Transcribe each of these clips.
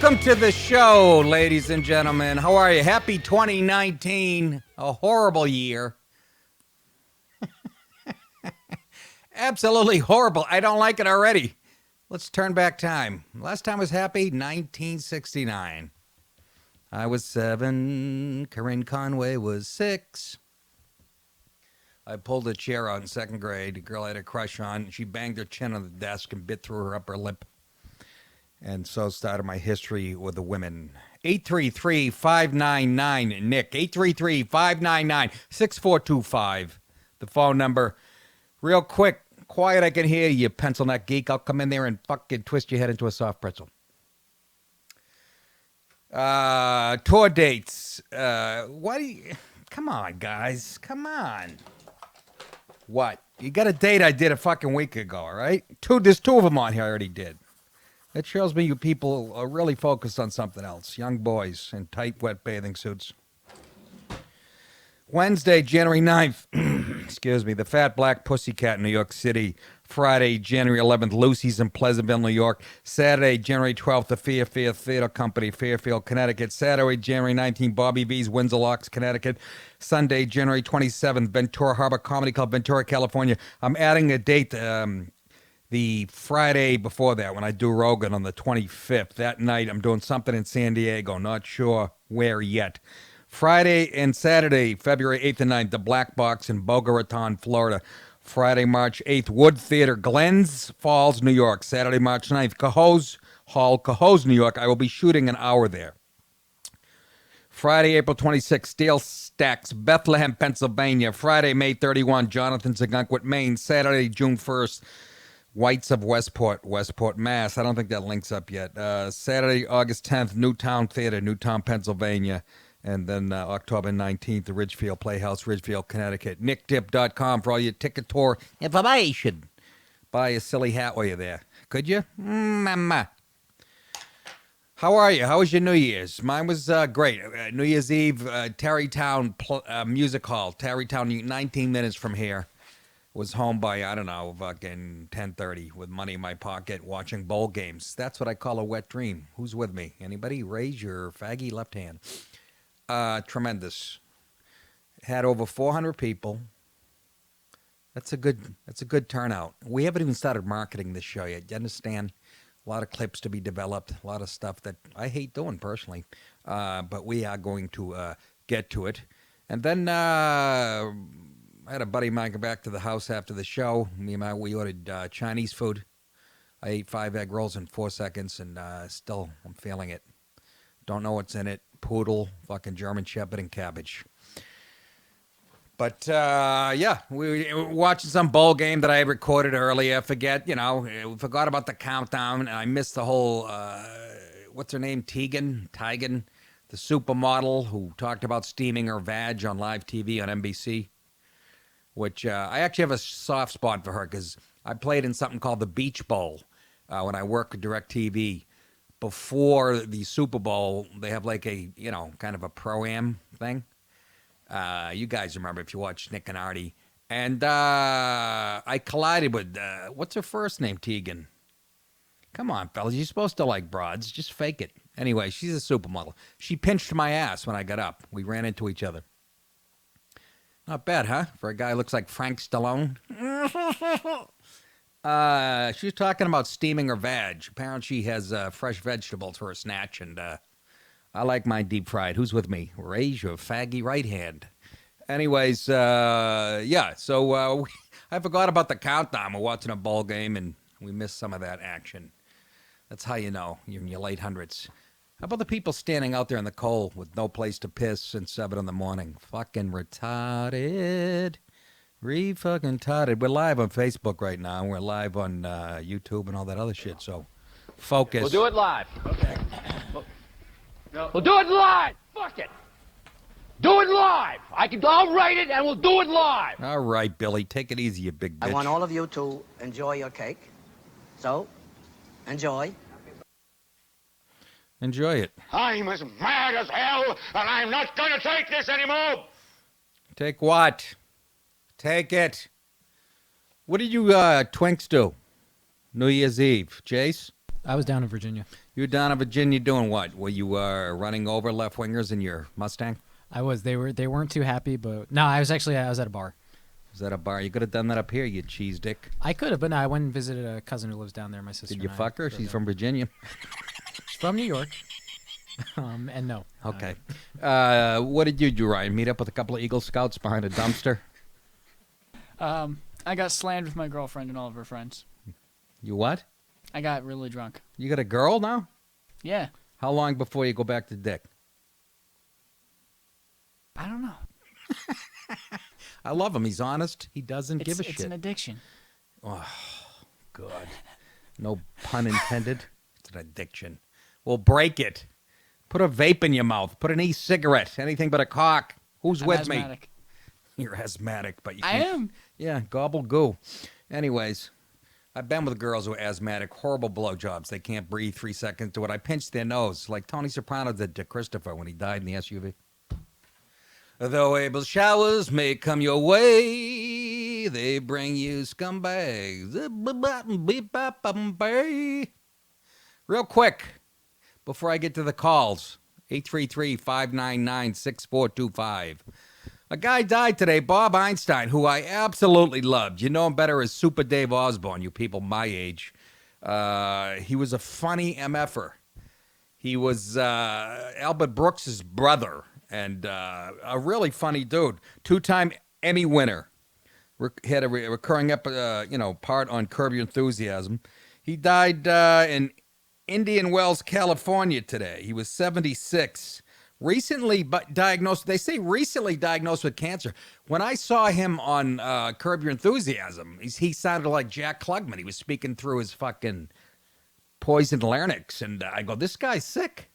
Welcome to the show, ladies and gentlemen. How are you? Happy 2019. A horrible year. Absolutely horrible. I don't like it already. Let's turn back time. Last time I was happy, 1969. I was 7. Corinne Conway was 6. I pulled a chair out in 2nd grade. A girl I had a crush on. She banged her chin on the desk and bit through her upper lip. And so started my history with the women. 833-599-NICK. 833-599-6425. The phone number. Real quick, quiet, I can hear you, pencil neck geek. I'll come in there and fucking twist your head into a soft pretzel. Tour dates. What do you... Come on, guys. Come on. What? You got a date I did a fucking week ago, all right? There's 2 of them on here I already did. That shows me you people are really focused on something else. Young boys in tight, wet bathing suits. Wednesday, January 9th, excuse me, the Fat Black Pussycat in New York City. Friday, January 11th, Lucy's in Pleasantville, New York. Saturday, January 12th, the Fairfield Theater Company, Fairfield, Connecticut. Saturday, January 19th, Bobby V's, Windsor Locks, Connecticut. Sunday, January 27th, Ventura Harbor Comedy Club, Ventura, California. I'm adding a date the Friday before that when I do Rogan on the 25th. That night, I'm doing something in San Diego. Not sure where yet. Friday and Saturday, February 8th and 9th, the Black Box in Boca Raton, Florida. Friday, March 8th, Wood Theater, Glens Falls, New York. Saturday, March 9th, Cohoes Hall, Cohoes, New York. I will be shooting an hour there. Friday, April 26th, Steel Stacks, Bethlehem, Pennsylvania. Friday, May 31, Jonathan Zagunquit, Maine. Saturday, June 1st, Whites of Westport, Mass. I don't think that link's up yet. Saturday, August 10th, Newtown Theater, Newtown, Pennsylvania. And then October 19th, the Ridgefield Playhouse, Ridgefield, Connecticut. NickDip.com for all your ticket tour information. Buy a silly hat while you're there. Could you? Mama. How are you? How was your New Year's? Mine was great. New Year's Eve, Tarrytown Music Hall. Tarrytown, 19 minutes from here. Was home by, I don't know, fucking 10:30 with money in my pocket watching bowl games. That's what I call a wet dream. Who's with me? Anybody? Raise your faggy left hand. Tremendous. Had over 400 people. That's a good turnout. We haven't even started marketing this show yet. You understand? A lot of clips to be developed. A lot of stuff that I hate doing personally. But we are going to get to it. And then I had a buddy of mine go back to the house after the show. We ordered Chinese food. I ate 5 egg rolls in 4 seconds, and still I'm feeling it. Don't know what's in it. Poodle, fucking German Shepherd, and cabbage. But, yeah, we were watching some bowl game that I recorded earlier. Forgot about the countdown, and I missed the whole, what's her name, Tigan, the supermodel who talked about steaming her vag on live TV on NBC. Which I actually have a soft spot for her because I played in something called the Beach Bowl when I worked with DirecTV. Before the Super Bowl, they have like a, kind of a pro-am thing. You guys remember if you watched Nick and Artie. And I collided with, what's her first name, Tegan? Come on, fellas, you're supposed to like broads. Just fake it. Anyway, she's a supermodel. She pinched my ass when I got up. We ran into each other. Not bad, huh? For a guy who looks like Frank Stallone. She was talking about steaming her veg. Apparently she has fresh vegetables for a snatch, and I like mine deep fried. Who's with me? Raise your faggy right hand. Anyways, yeah, so I forgot about the countdown. We're watching a ball game, and we missed some of that action. That's how you know you're in your late hundreds. How about the people standing out there in the cold with no place to piss since 7 in the morning? Fucking retarded. Fucking retarded. We're live on Facebook right now. We're live on YouTube and all that other shit, so focus. We'll do it live. Okay. We'll do it live. Fuck it. Do it live. I'll write it and we'll do it live. All right, Billy. Take it easy, you big bitch. I want all of you to enjoy your cake. So, enjoy. Enjoy it. I'm as mad as hell, and I'm not going to take this anymore. Take what? Take it. What did you twinks do? New Year's Eve. Jace? I was down in Virginia. You were down in Virginia doing what? Were you running over left-wingers in your Mustang? I was. They weren't too happy, but no, I was at a bar. Was that a bar? You could have done that up here, you cheese dick. I could have, but no, I went and visited a cousin who lives down there. My sister. Did you and I fuck her? drove She's down. from Virginia. She's from New York. And no. Okay. What did you do, Ryan? Meet up with a couple of Eagle Scouts behind a dumpster? I got slammed with my girlfriend and all of her friends. You what? I got really drunk. You got a girl now? Yeah. How long before you go back to dick? I don't know. I love him. He's honest. He doesn't give a shit. It's an addiction. Oh, God. No pun intended. It's an addiction. Well, break it. Put a vape in your mouth. Put an e-cigarette. Anything but a cock. Who's I'm with asthmatic. me? You're asthmatic, but you I can't. am. Yeah, gobble goo. Anyways, I've been with girls who are asthmatic, horrible blowjobs. They can't breathe 3 seconds to it. I pinched their nose like Tony Soprano did to Christopher when he died in the SUV. Though able showers may come your way, they bring you scumbags. Real quick, before I get to the calls, 833-599-6425. A guy died today, Bob Einstein, who I absolutely loved. You know him better as Super Dave Osborne, you people my age. He was a funny MFer. He was Albert Brooks' brother. And a really funny dude. 2-time Emmy winner. Had a recurring part on Curb Your Enthusiasm. He died in Indian Wells, California today. He was 76. Recently diagnosed, they say recently diagnosed with cancer. When I saw him on Curb Your Enthusiasm, he sounded like Jack Klugman. He was speaking through his fucking poisoned larynx. And I go, this guy's sick.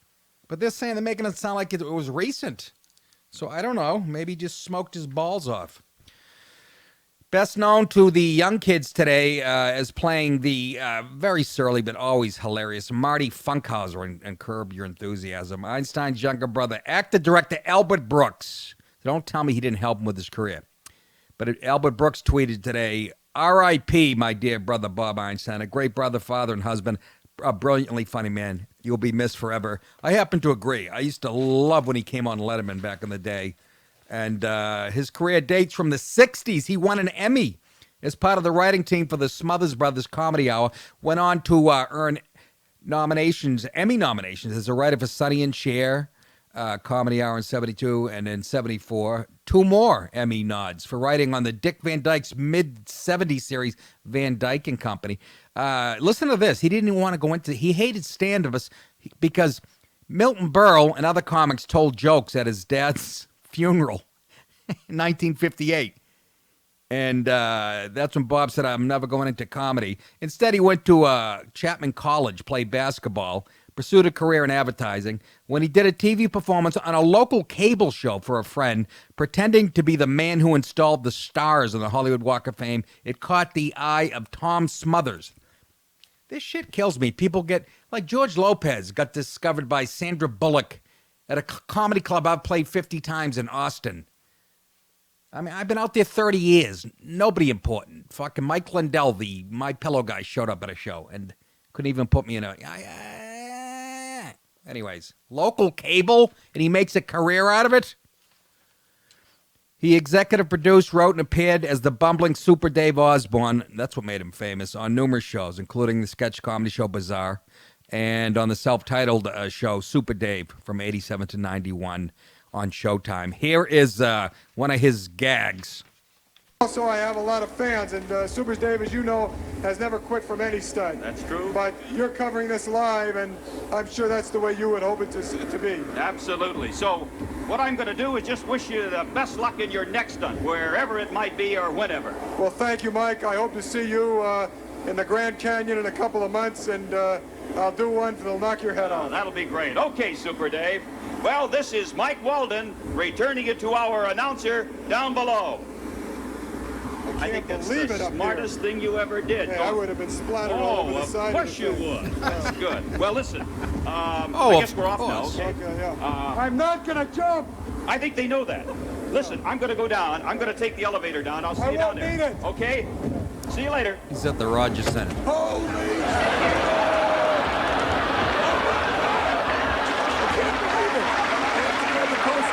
But they're saying they're making it sound like it was recent. So I don't know. Maybe he just smoked his balls off. Best known to the young kids today as playing the very surly but always hilarious Marty Funkhauser in Curb Your Enthusiasm. Einstein's younger brother, actor-director Albert Brooks. Don't tell me he didn't help him with his career. But Albert Brooks tweeted today, R.I.P., my dear brother Bob Einstein, a great brother, father, and husband. A brilliantly funny man. You'll be missed forever. I happen to agree. I used to love when he came on Letterman back in the day. And his career dates from the 60s. He won an Emmy as part of the writing team for the Smothers Brothers Comedy Hour. Went on to earn Emmy nominations as a writer for Sonny and Cher, Comedy Hour in 72, and in 74. 2 more Emmy nods for writing on the Dick Van Dyke's mid-70s series, Van Dyke and Company. Listen to this. He didn't even want to go into... He hated stand-ups because Milton Berle and other comics told jokes at his dad's funeral in 1958. And that's when Bob said, I'm never going into comedy. Instead, he went to Chapman College, played basketball, pursued a career in advertising. When he did a TV performance on a local cable show for a friend, pretending to be the man who installed the stars on the Hollywood Walk of Fame, it caught the eye of Tom Smothers. This shit kills me. People get, like George Lopez got discovered by Sandra Bullock at a comedy club I've played 50 times in Austin. I mean, I've been out there 30 years. Nobody important. Fucking Mike Lindell, the My Pillow guy, showed up at a show and couldn't even put me in a... Anyways, local cable, and he makes a career out of it? He executive produced, wrote, and appeared as the bumbling Super Dave Osborne, that's what made him famous, on numerous shows, including the sketch comedy show Bizarre, and on the self-titled show Super Dave from 87 to 91 on Showtime. Here is one of his gags. Also, I have a lot of fans, and Super Dave, as you know, has never quit from any stunt. That's true. But you're covering this live, and I'm sure that's the way you would hope it to be. Absolutely. So what I'm going to do is just wish you the best luck in your next stunt, wherever it might be or whenever. Well, thank you, Mike. I hope to see you in the Grand Canyon in a couple of months, and I'll do one that'll knock your head off. That'll be great. Okay, Super Dave. Well, this is Mike Walden returning it to our announcer down below. I think that's the smartest thing you ever did. Yeah, I would have been splattered all over the side. Of course you would. That's good. Well, listen. I guess we're off now. Okay. Yeah. I'm not going to jump. I think they know that. Listen, I'm going to go down. I'm going to take the elevator down. I'll see you down there. I won't need it. Okay? See you later. He's at the Rogers Center. Holy shit.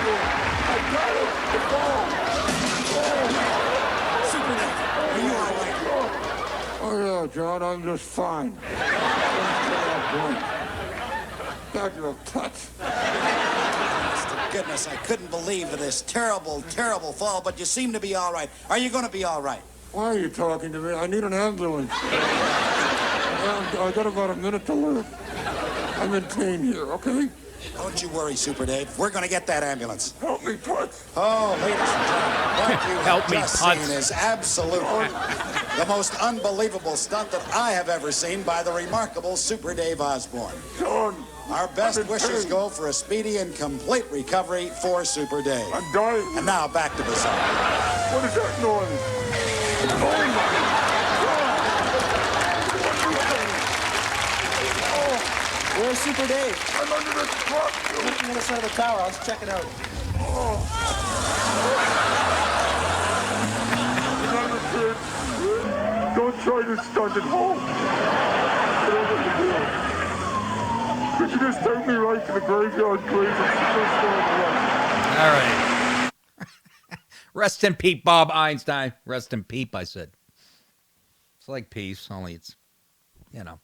I got it. The ball. Super Dave, are you all right? Oh, yeah, John, I'm just fine. Got your touch. Honest to goodness, I couldn't believe this terrible, terrible fall, but you seem to be all right. Are you going to be all right? Why are you talking to me? I need an ambulance. I got about a minute to live. I'm in pain here, okay? Don't you worry, Super Dave. We're going to get that ambulance. Help me, Putz. Oh, ladies and gentlemen, what you Help have me, just Putz. seen is absolutely the most unbelievable stunt that I have ever seen by the remarkable Super Dave Osborne. John. Our best I'm in wishes pain. go for a speedy and complete recovery for Super Dave. I'm dying. And now back to the song. What is that noise? Oh, my God. Where's Super Dave? I'm under the truck. Looking on the side of the tower. Let's check it out. Remember, kids, don't try this stunt at home. Could you just take me right to the graveyard, please? All right. Rest in peace, Bob Einstein. Rest in peace, I said. It's like peace, only it's, you know.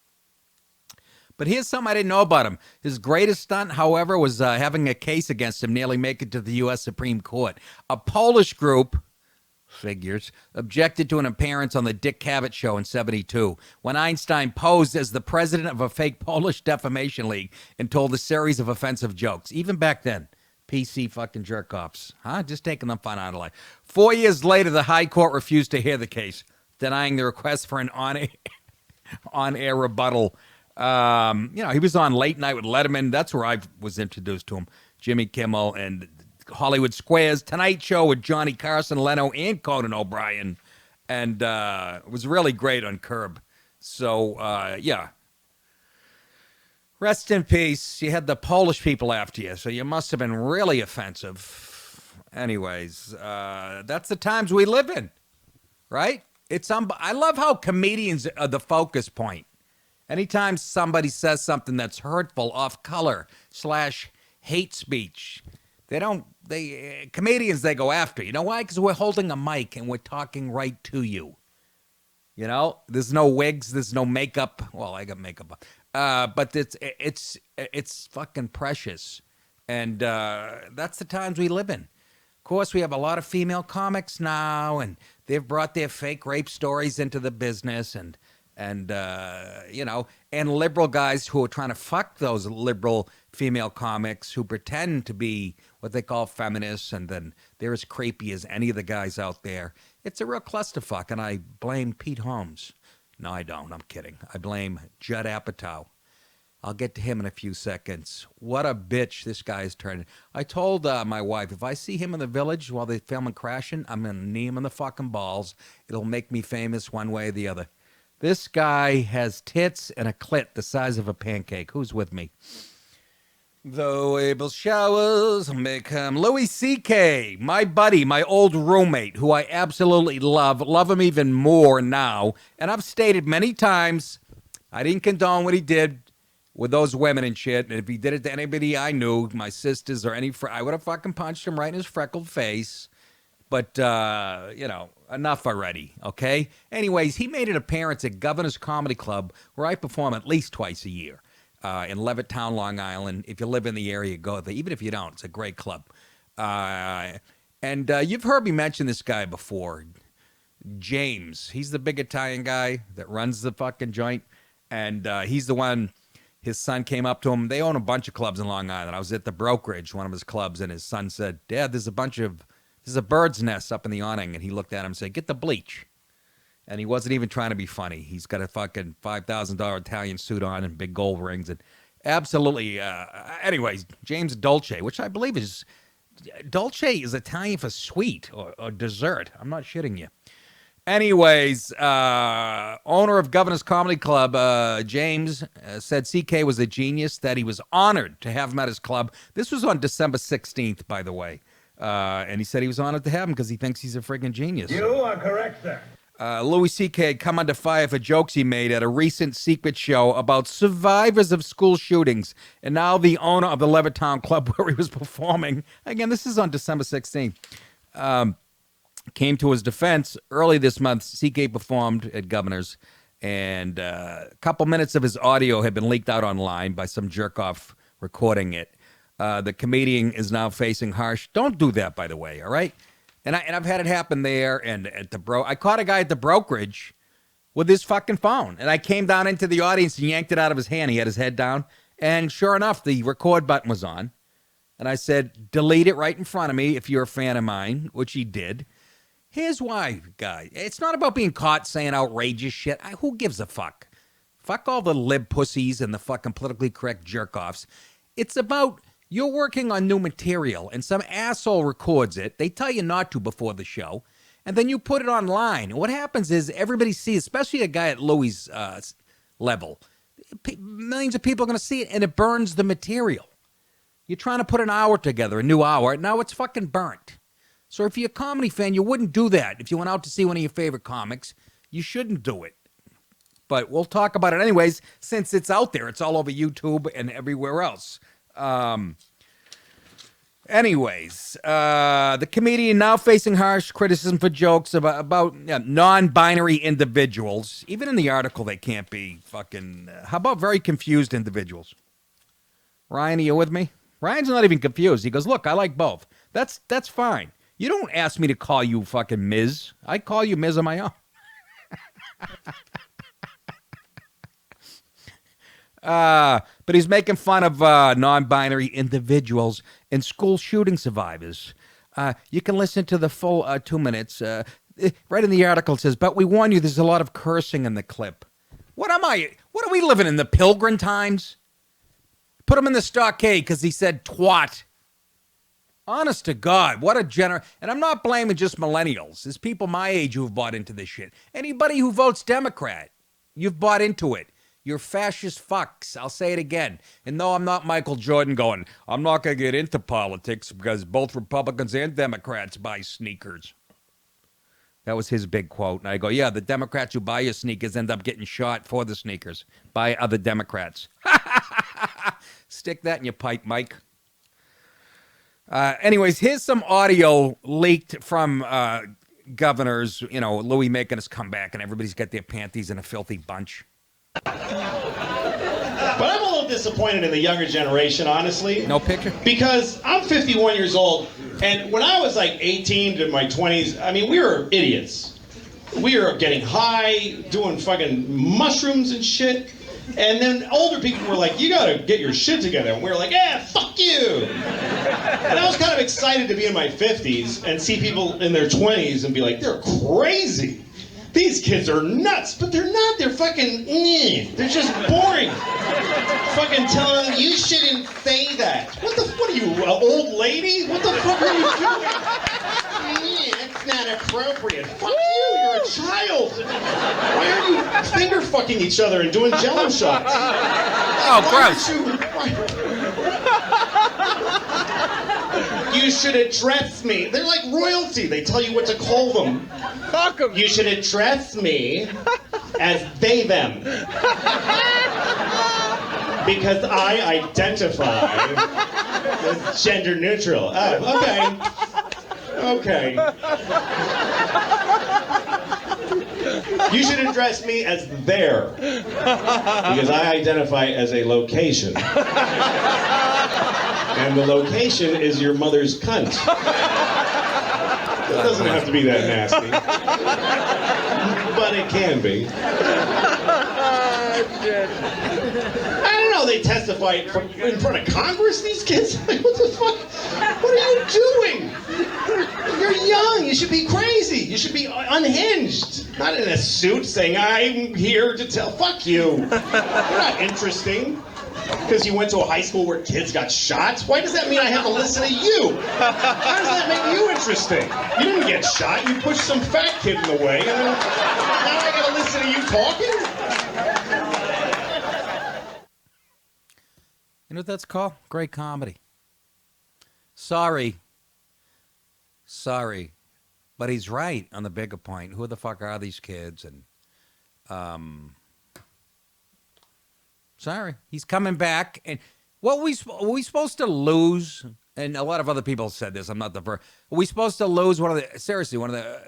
But here's something I didn't know about him. His greatest stunt, however, was having a case against him nearly make it to the U.S. Supreme Court. A Polish group, figures, objected to an appearance on the Dick Cavett show in '72 when Einstein posed as the president of a fake Polish defamation league and told a series of offensive jokes. Even back then, PC fucking jerk-offs. Huh? Just taking the fun out of life. 4 years later, the High Court refused to hear the case, denying the request for an on-air rebuttal. He was on Late Night with Letterman. That's where I was introduced to him. Jimmy Kimmel and Hollywood Squares, Tonight Show with Johnny Carson, Leno, and Conan O'Brien. And it was really great on Curb. So, yeah. Rest in peace. You had the Polish people after you, so you must have been really offensive. Anyways, that's the times we live in, right? I love how comedians are the focus point. Anytime somebody says something that's hurtful, off color, / hate speech, comedians, they go after. You know why? Because we're holding a mic and we're talking right to you. You know, there's no wigs, there's no makeup. Well, I got makeup on. But it's fucking precious. And that's the times we live in. Of course, we have a lot of female comics now, and they've brought their fake rape stories into the business, and liberal guys who are trying to fuck those liberal female comics who pretend to be what they call feminists, and then they're as creepy as any of the guys out there. It's a real clusterfuck, and I blame Pete Holmes. No, I don't. I'm kidding. I blame Judd Apatow. I'll get to him in a few seconds. What a bitch this guy is turning. I told my wife, if I see him in the Village while they're filming Crashing, I'm going to knee him in the fucking balls. It'll make me famous one way or the other. This guy has tits and a clit the size of a pancake. Who's with me? The Abel showers make him Louis C.K., my buddy, my old roommate, who I absolutely love him even more now. And I've stated many times, I didn't condone what he did with those women and shit. And if he did it to anybody I knew, my sisters or I would have fucking punched him right in his freckled face. But, enough already, okay? Anyways, he made an appearance at Governor's Comedy Club, where I perform at least twice a year, in Levittown, Long Island. If you live in the area, go there. Even if you don't, it's a great club. And you've heard me mention this guy before, James. He's the big Italian guy that runs the fucking joint. And he's the one, his son came up to him. They own a bunch of clubs in Long Island. I was at the brokerage, one of his clubs, and his son said, Dad, there's a bird's nest up in the awning. And he looked at him and said, get the bleach. And he wasn't even trying to be funny. He's got a fucking $5,000 Italian suit on and big gold rings. And absolutely, anyways, James Dolce, which I believe is, Dolce is Italian for sweet or dessert. I'm not shitting you. Anyways, owner of Governor's Comedy Club, James, said CK was a genius, that he was honored to have him at his club. This was on December 16th, by the way. And he said he was honored to have him because he thinks he's a friggin' genius. You are correct, sir. Louis C.K. had come under fire for jokes he made at a recent secret show about survivors of school shootings. And now the owner of the Levittown Club where he was performing, again, this is on December 16th, came to his defense. Early this month, C.K. performed at Governor's, and a couple minutes of his audio had been leaked out online by some jerk-off recording it. The comedian is now facing harsh. Don't do that, by the way, all right? And I've had it happen there and at the I caught a guy at the brokerage with his fucking phone. And I came down into the audience and yanked it out of his hand. He had his head down. And sure enough, the record button was on. And I said, delete it right in front of me if you're a fan of mine, which he did. Here's why, guy. It's not about being caught saying outrageous shit. Who gives a fuck? Fuck all the lib pussies and the fucking politically correct jerk-offs. It's about... You're working on new material, and some asshole records it. They tell you not to before the show, and then you put it online. And what happens is everybody sees, especially a guy at Louis' level, millions of people are going to see it, and it burns the material. You're trying to put an hour together, a new hour. Now it's fucking burnt. So if you're a comedy fan, you wouldn't do that. If you went out to see one of your favorite comics, you shouldn't do it. But we'll talk about it anyways, since it's out there. It's all over YouTube and everywhere else. Anyways, the comedian now facing harsh criticism for jokes about non-binary individuals. Even in the article, they can't be fucking... how about very confused individuals? Ryan, are you with me? Ryan's not even confused. He goes, look, I like both. That's fine. You don't ask me to call you fucking Ms. I call you Ms. on my own. But he's making fun of non-binary individuals and school shooting survivors. You can listen to the full 2 minutes. Right in the article it says, but we warn you, there's a lot of cursing in the clip. What are we living in, the Pilgrim times? Put him in the stockade because he said twat. Honest to God, what a and I'm not blaming just millennials. There's people my age who've bought into this shit. Anybody who votes Democrat, you've bought into it. You're fascist fucks. I'll say it again. And no, I'm not Michael Jordan going, I'm not going to get into politics because both Republicans and Democrats buy sneakers. That was his big quote. And I go, yeah, the Democrats who buy your sneakers end up getting shot for the sneakers by other Democrats. Stick that in your pipe, Mike. Anyways, here's some audio leaked from governors, Louis making his comeback, and everybody's got their panties in a filthy bunch. But I'm a little disappointed in the younger generation, honestly. No picture? Because I'm 51 years old, and when I was like 18 to my 20s, I mean, we were idiots. We were getting high, doing fucking mushrooms and shit. And then older people were like, you gotta get your shit together. And we were like, yeah, fuck you. And I was kind of excited to be in my 50s and see people in their 20s and be like, they're crazy. These kids are nuts, but they're not. They're fucking, they're just boring. Fucking telling them, you shouldn't say that. What are you, an old lady? What the fuck are you doing? That's not appropriate. Fuck you, you're a child. Why are you finger fucking each other and doing jello shots? Oh, gross. You should address me. They're like royalty. They tell you what to call them. You should address me as they, them. Because I identify as gender neutral. Oh, okay. Okay. You should address me as there. Because I identify as a location. And the location is your mother's cunt. It doesn't have to be that nasty. But it can be. I don't know, they testify in front of Congress, these kids? Like, what the fuck? What are you doing? You're young, you should be crazy. You should be unhinged. Not in a suit saying, I'm here to tell, fuck you. You're not interesting. Because you went to a high school where kids got shot? Why does that mean I have to listen to you? How does that make you interesting? You didn't get shot. You pushed some fat kid in the way, and then now I gotta listen to you talking? You know what that's called? Great comedy. Sorry, But he's right on the bigger point. Who the fuck are these kids? And sorry, he's coming back. And what were we supposed to lose? And a lot of other people said this. I'm not the first. Are we supposed to lose one of the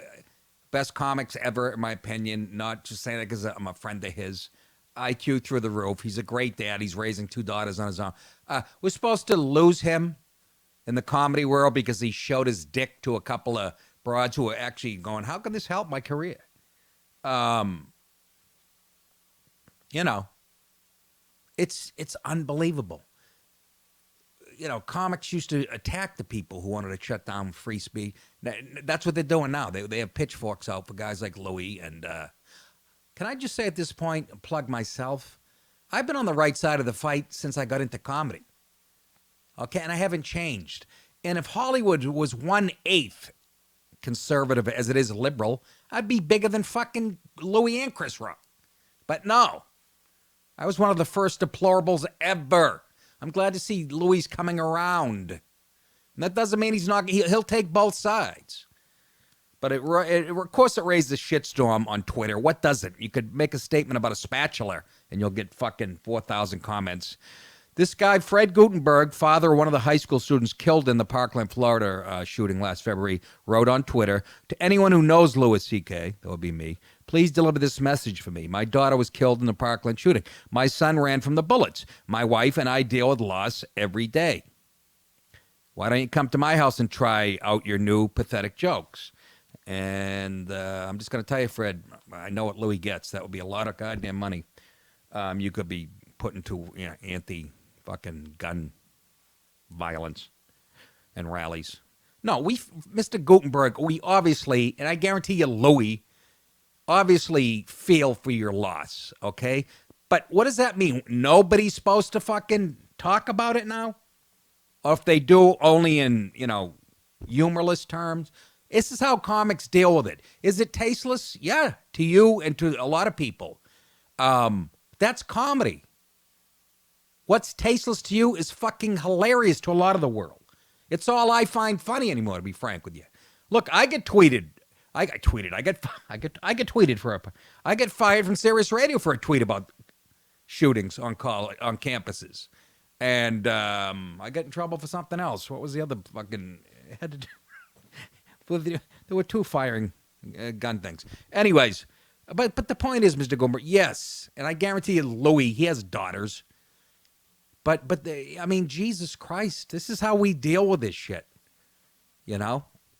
best comics ever, in my opinion? Not just saying that because I'm a friend of his. IQ through the roof. He's a great dad. He's raising 2 daughters on his own. We're supposed to lose him in the comedy world because he showed his dick to a couple of broads who are actually going, how can this help my career? It's unbelievable. Comics used to attack the people who wanted to shut down free speech. That's what they're doing now. They have pitchforks out for guys like Louis. And can I just say at this point, plug myself? I've been on the right side of the fight since I got into comedy. Okay, and I haven't changed. And if Hollywood was 1/8 conservative as it is liberal, I'd be bigger than fucking Louis and Chris Rock. But no, I was one of the first deplorables ever. I'm glad to see Louis coming around. And that doesn't mean he'll take both sides. But of course it raised a shitstorm on Twitter. What doesn't? You could make a statement about a spatula and you'll get fucking 4,000 comments. This guy, Fred Gutenberg, father of one of the high school students killed in the Parkland, Florida shooting last February, wrote on Twitter, to anyone who knows Louis C.K., that would be me, please deliver this message for me. My daughter was killed in the Parkland shooting. My son ran from the bullets. My wife and I deal with loss every day. Why don't you come to my house and try out your new pathetic jokes? And I'm just going to tell you, Fred, I know what Louis gets. That would be a lot of goddamn money. You could be put into anti-fucking gun violence and rallies. No, Mr. Gutenberg, we obviously, and I guarantee you Louis, obviously feel for your loss, okay? But what does that mean? Nobody's supposed to fucking talk about it now? Or if they do, only in, humorless terms? This is how comics deal with it. Is it tasteless? Yeah, to you and to a lot of people. That's comedy. What's tasteless to you is fucking hilarious to a lot of the world. It's all I find funny anymore, to be frank with you. Look, I get tweeted. I get tweeted I get fired from Sirius Radio for a tweet about shootings on campuses. And I get in trouble for something else. What was the other fucking had to do? There were 2 firing gun things. Anyways, but the point is, Mr. Gomer, yes, and I guarantee you, Louis, he has daughters. But Jesus Christ, this is how we deal with this shit,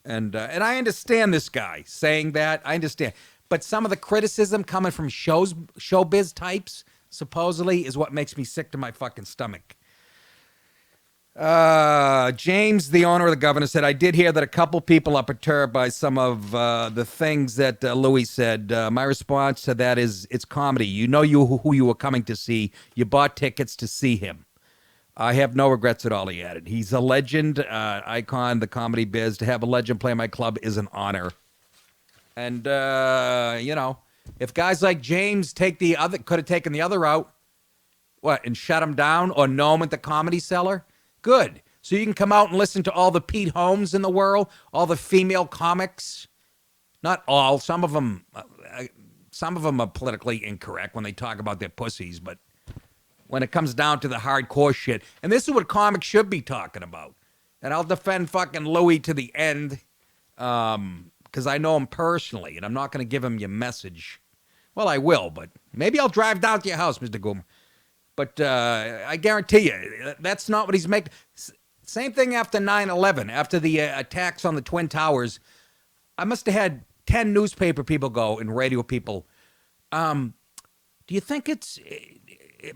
And I understand this guy saying that. I understand, but some of the criticism coming from showbiz types supposedly is what makes me sick to my fucking stomach. James, the owner of the Governor, said, I did hear that a couple people are perturbed by some of the things that Louis said. My response to that is, it's comedy. You know who you were coming to see. You bought tickets to see him. I have no regrets at all, he added. He's a legend, icon, the comedy biz. To have a legend play my club is an honor. And, if guys like James could have taken the other route, and shut him down or know him at the Comedy Cellar? Good. So you can come out and listen to all the Pete Holmes in the world, all the female comics. Not all. Some of them are politically incorrect when they talk about their pussies, but when it comes down to the hardcore shit, and this is what comics should be talking about. And I'll defend fucking Louis to the end, because I know him personally, and I'm not going to give him your message. Well, I will, but maybe I'll drive down to your house, Mr. Goomer. But I guarantee you, that's not what he's making. Same thing after 9/11, after the attacks on the Twin Towers. I must have had 10 newspaper people go and radio people. Do you think it's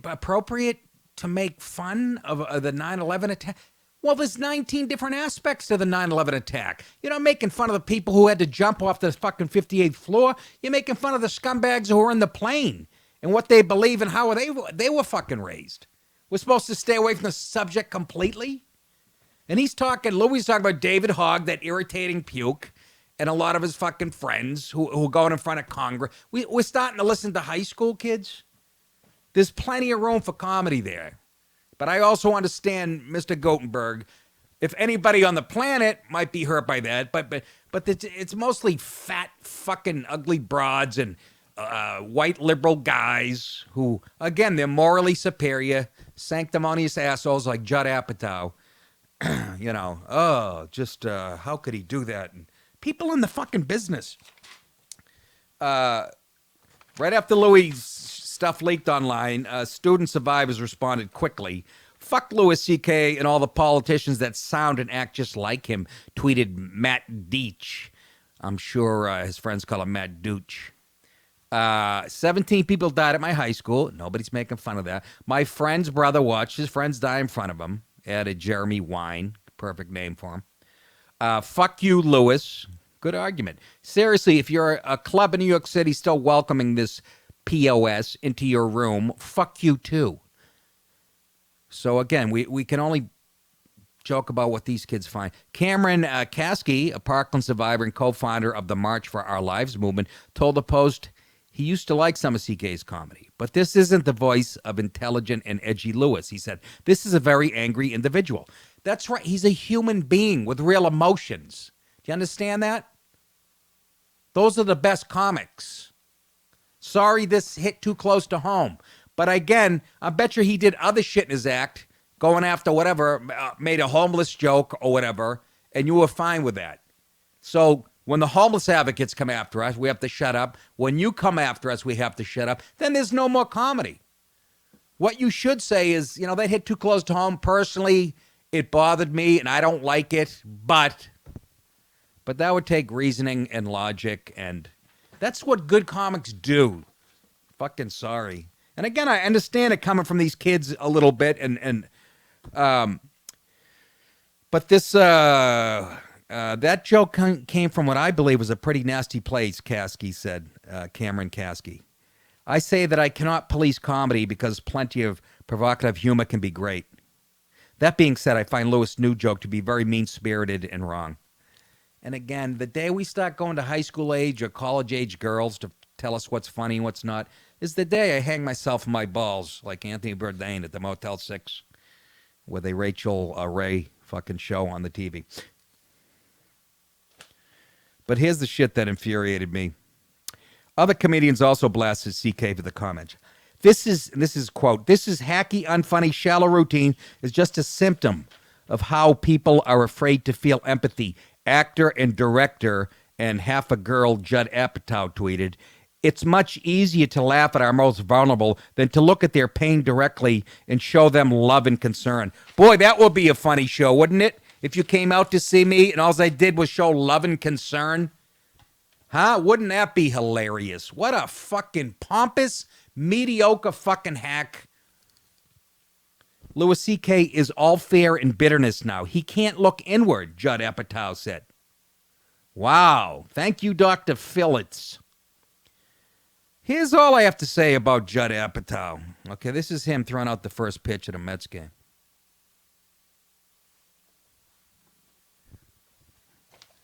appropriate to make fun of the 9/11 attack? Well, there's 19 different aspects to the 9/11 attack. You're not making fun of the people who had to jump off the fucking 58th floor. You're making fun of the scumbags who were in the plane and what they believe and how they were fucking raised. We're supposed to stay away from the subject completely? And Louis talking about David Hogg, that irritating puke, and a lot of his fucking friends who are going in front of Congress. We're starting to listen to high school kids. There's plenty of room for comedy there. But I also understand Mr. Gutenberg. If anybody on the planet might be hurt by that, but it's mostly fat, fucking ugly broads and white liberal guys who, again, they're morally superior, sanctimonious assholes like Judd Apatow. You know, how could he do that? And people in the fucking business. Right after Louis' stuff leaked online, student survivors responded quickly. Fuck Louis C.K. and all the politicians that sound and act just like him, tweeted Matt Deach. I'm sure his friends call him Matt Dooch. 17 people died at my high school. Nobody's making fun of that. My friend's brother watched his friends die in front of him. Added Jeremy Wine. Perfect name for him. Fuck you, Louis. Good argument. Seriously, if you're a club in New York City still welcoming this POS into your room, fuck you too. So again, we can only joke about what these kids find. Cameron Kasky, a Parkland survivor and co-founder of the March for Our Lives movement, told the Post he used to like some of CK's comedy, but this isn't the voice of intelligent and edgy Lewis. He said, this is a very angry individual. That's right. He's a human being with real emotions. Do you understand that? Those are the best comics. Sorry this hit too close to home. But again, I bet you he did other shit in his act, going after whatever, made a homeless joke or whatever, and you were fine with that. So when the homeless advocates come after us, we have to shut up. When you come after us, we have to shut up. Then there's no more comedy. What you should say is, you know, that hit too close to home. Personally, it bothered me, and I don't like it, but that would take reasoning and logic, and that's what good comics do. Fucking sorry. And again, I understand it coming from these kids a little bit, but this that joke came from what I believe was a pretty nasty place. Kasky said, Cameron Kasky. I say that I cannot police comedy because plenty of provocative humor can be great. That being said, I find Lewis' new joke to be very mean-spirited and wrong. And again, the day we start going to high school age or college age girls to tell us what's funny and what's not is the day I hang myself in my balls like Anthony Bourdain at the Motel 6 with a Rachel Ray fucking show on the TV. But here's the shit that infuriated me. Other comedians also blasted CK for the comments. This is quote, this is hacky, unfunny, shallow routine is just a symptom of how people are afraid to feel empathy. Actor and director and half a girl Judd Apatow tweeted, it's much easier to laugh at our most vulnerable than to look at their pain directly and show them love and concern. Boy, that would be a funny show, wouldn't it? If you came out to see me and all I did was show love and concern. Huh? Wouldn't that be hilarious? What a fucking pompous, mediocre fucking hack. Louis C.K. is all fear and bitterness now. He can't look inward, Judd Apatow said. Wow. Thank you, Dr. Phillips. Here's all I have to say about Judd Apatow. Okay, this is him throwing out the first pitch at a Mets game.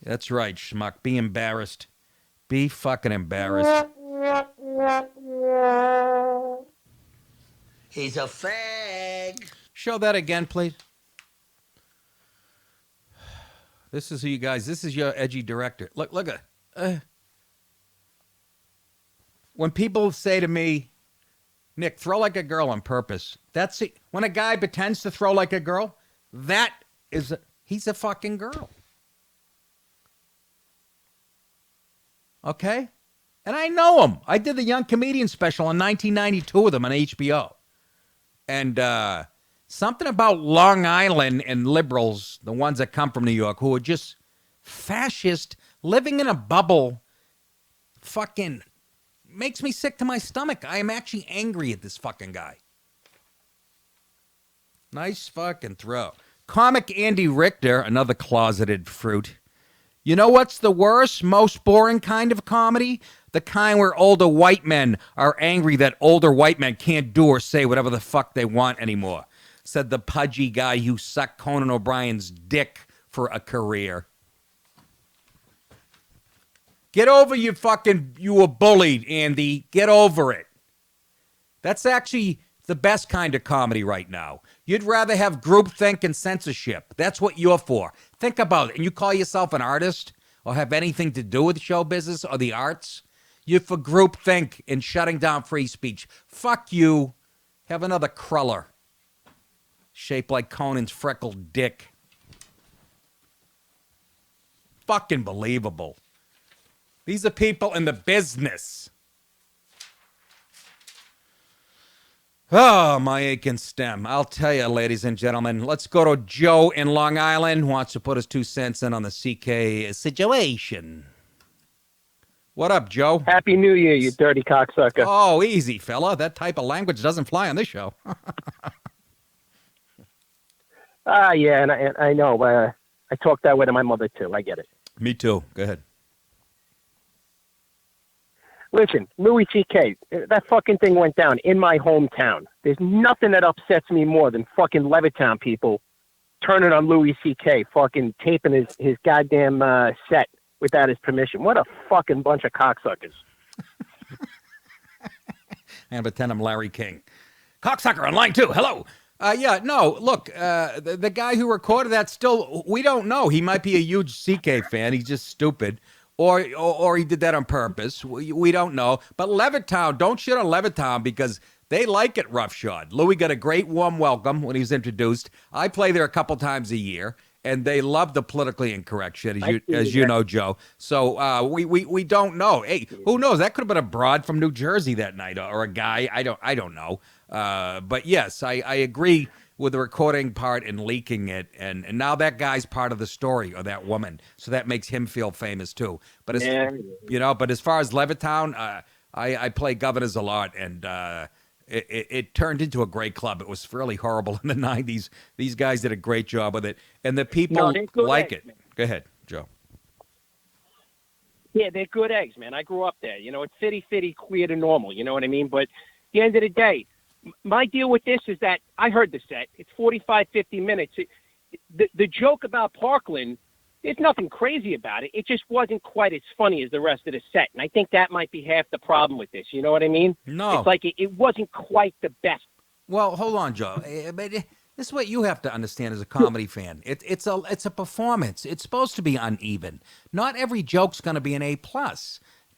That's right, schmuck. Be embarrassed. Be fucking embarrassed. He's a fag. Show that again, please. This is who you guys, this is your edgy director. Look at when people say to me, Nick, throw like a girl on purpose. That's it. When a guy pretends to throw like a girl, he's a fucking girl. Okay? And I know him. I did the Young Comedian special in 1992 with him on HBO. And something about Long Island and liberals, the ones that come from New York, who are just fascist, living in a bubble, fucking makes me sick to my stomach. I am actually angry at this fucking guy. Nice fucking throw. Comic Andy Richter, another closeted fruit. You know what's the worst, most boring kind of comedy? The kind where older white men are angry that older white men can't do or say whatever the fuck they want anymore, said the pudgy guy who sucked Conan O'Brien's dick for a career. Get over you were bullied, Andy. Get over it. That's actually It's the best kind of comedy right now. You'd rather have groupthink and censorship. That's what you're for. Think about it. And you call yourself an artist or have anything to do with show business or the arts? You're for groupthink and shutting down free speech. Fuck you. Have another cruller shaped like Conan's freckled dick. Fucking believable. These are people in the business. Oh, my aching stem. I'll tell you, ladies and gentlemen. Let's go to Joe in Long Island, who wants to put his 2 cents in on the CK situation. What up, Joe? Happy New Year, you dirty cocksucker. Oh, easy, fella. That type of language doesn't fly on this show. Yeah, and I know. I talk that way to my mother, too. I get it. Me too. Go ahead. Listen, Louis C.K., that fucking thing went down in my hometown. There's nothing that upsets me more than fucking Levittown people turning on Louis C.K., fucking taping his goddamn set without his permission. What a fucking bunch of cocksuckers. And pretend I'm Larry King. Cocksucker on line 2. Hello. Yeah, no, look, the guy who recorded that still, we don't know. He might be a huge CK fan. He's just stupid. Or he did that on purpose. We don't know. But Levittown, don't shit on Levittown because they like it roughshod. Louis got a great warm welcome when he was introduced. I play there a couple times a year, and they love the politically incorrect shit, as you know, Joe. So we don't know. Hey, who knows? That could have been a broad from New Jersey that night, or a guy. I don't know. But yes, I agree with the recording part and leaking it, and now that guy's part of the story, or that woman, so that makes him feel famous too. But but as far as Levittown, I play Governors a lot, and it turned into a great club. It was fairly horrible in the 90s. These guys did a great job with it, and the people like it. Man. Go ahead, Joe. Yeah, they're good eggs, man. I grew up there. You know, it's fitty, clear to normal. You know what I mean? But at the end of the day, my deal with this is that I heard the set. It's 45, 50 minutes. The joke about Parkland, there's nothing crazy about it. It just wasn't quite as funny as the rest of the set. And I think that might be half the problem with this. You know what I mean? No. It's like it wasn't quite the best. Well, hold on, Joe. But this is what you have to understand as a comedy fan. It's a performance. It's supposed to be uneven. Not every joke's going to be an A+.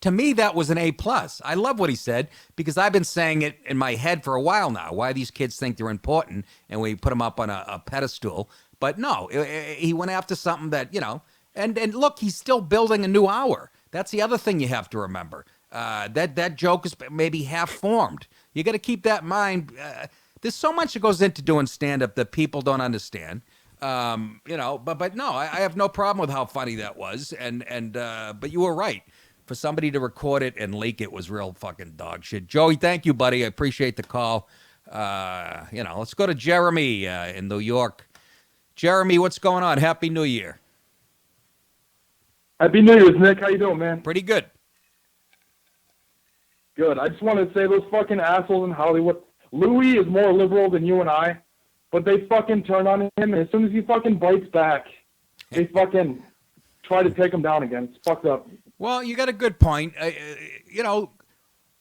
To me, that was an A+. I love what he said because I've been saying it in my head for a while now, why these kids think they're important and we put them up on a pedestal. But no, he went after something that, and look, he's still building a new hour. That's the other thing you have to remember. That joke is maybe half formed. You got to keep that in mind. There's so much that goes into doing stand-up that people don't understand. But no, I have no problem with how funny that was. But you were right. For somebody to record it and leak it was real fucking dog shit. Joey, thank you, buddy. I appreciate the call. Let's go to Jeremy in New York. Jeremy, what's going on? Happy New Year. Happy New Year's, Nick. How you doing, man? Pretty good. Good. I just wanted to say those fucking assholes in Hollywood. Louis is more liberal than you and I, but they fucking turn on him, and as soon as he fucking bites back, they fucking try to take him down again. It's fucked up. Well, you got a good point.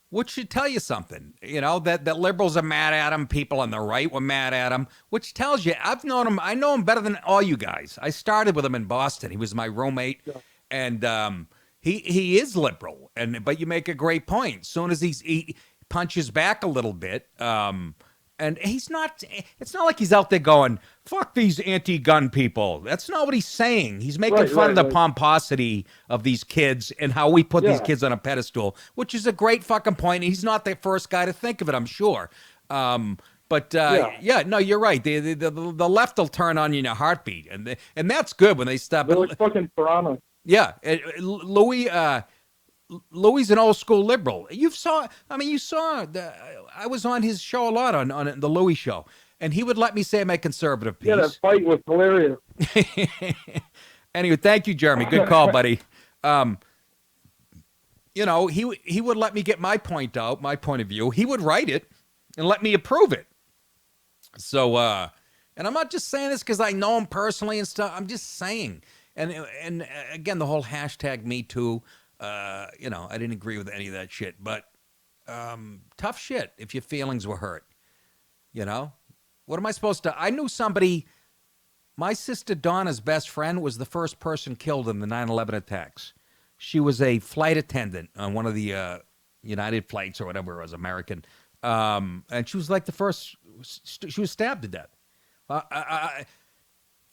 Which should tell you something. That liberals are mad at him. People on the right were mad at him, which tells you I've known him. I know him better than all you guys. I started with him in Boston. He was my roommate, and he is liberal. But you make a great point. As soon as he punches back a little bit, and he's not. It's not like he's out there going, "Fuck these anti-gun people." That's not what he's saying. He's making fun of the pomposity of these kids and how we put these kids on a pedestal, which is a great fucking point. He's not the first guy to think of it, I'm sure. No, you're right. The left will turn on you in a heartbeat, and that's good when they stop. They're like fucking piranhas. Yeah, Louis an old school liberal. I was on his show a lot on the Louis show, and he would let me say my conservative piece. Yeah, that fight was hilarious. Anyway, thank you, Jeremy. Good call, buddy. He would let me get my point out, my point of view. He would write it and let me approve it. So, and I'm not just saying this because I know him personally and stuff. I'm just saying. And again, the whole hashtag Me Too. I didn't agree with any of that shit, but tough shit if your feelings were hurt. You know, what am I supposed to? I knew somebody. My sister Donna's best friend was the first person killed in the 9/11 attacks. She was a flight attendant on one of the United flights or whatever it was, American. And she was like the first. She was stabbed to death.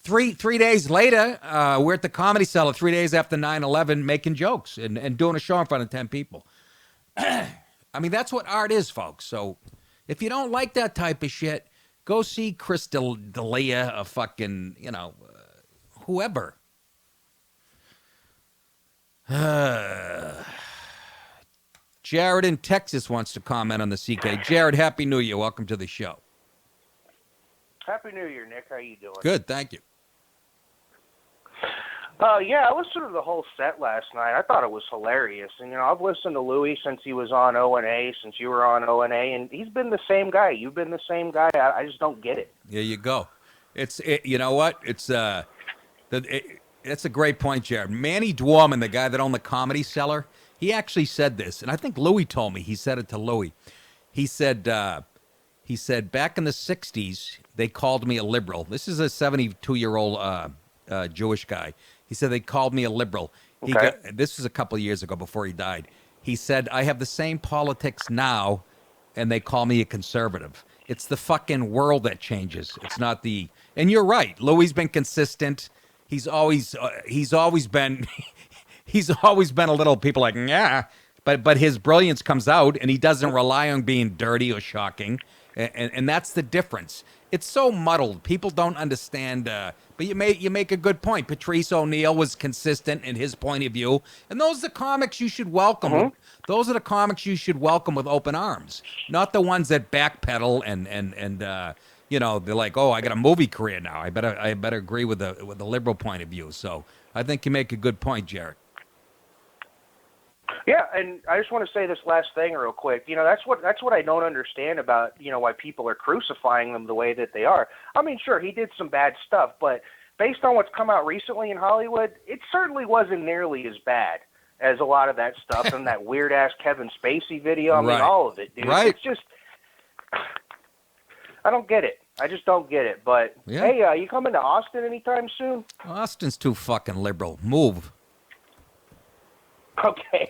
3 days later, we're at the Comedy Cellar 3 days after 9/11 making jokes and doing a show in front of 10 people. I mean, that's what art is, folks. So if you don't like that type of shit, go see Chris D'Elia or fucking, whoever. Jared in Texas wants to comment on the CK. Jared, Happy New Year. Welcome to the show. Happy New Year, Nick. How you doing? Good, thank you. Yeah, I listened to the whole set last night. I thought it was hilarious. And, I've listened to Louis since he was on O&A, since you were on O&A, and he's been the same guy. You've been the same guy. I just don't get it. There you go. You know what? It's a great point, Jared. Manny Dwarman, the guy that owned the Comedy Cellar, he actually said this, and I think Louis told me. He said it to Louis. He said back in the 60s, they called me a liberal. This is a 72-year-old Jewish guy. He said they called me a liberal. Okay. This was a couple of years ago before he died. He said, I have the same politics now, and they call me a conservative. It's the fucking world that changes. It's not the... And you're right. Louis been consistent. He's always been... He's always been a little... People like, yeah. But his brilliance comes out, and he doesn't rely on being dirty or shocking. And that's the difference. It's so muddled. People don't understand. But you make a good point. Patrice O'Neill was consistent in his point of view, and those are the comics you should welcome. Mm-hmm. Those are the comics you should welcome with open arms, not the ones that backpedal and they're like, oh, I got a movie career now. I better agree with the liberal point of view. So I think you make a good point, Jared. Yeah, and I just want to say this last thing real quick. That's what I don't understand about, why people are crucifying them the way that they are. I mean, sure, he did some bad stuff, but based on what's come out recently in Hollywood, it certainly wasn't nearly as bad as a lot of that stuff and that weird-ass Kevin Spacey video. I mean, all of it, dude. Right. It's just, I don't get it. I just don't get it. But, hey, you coming to Austin anytime soon? Austin's too fucking liberal. Move. Okay.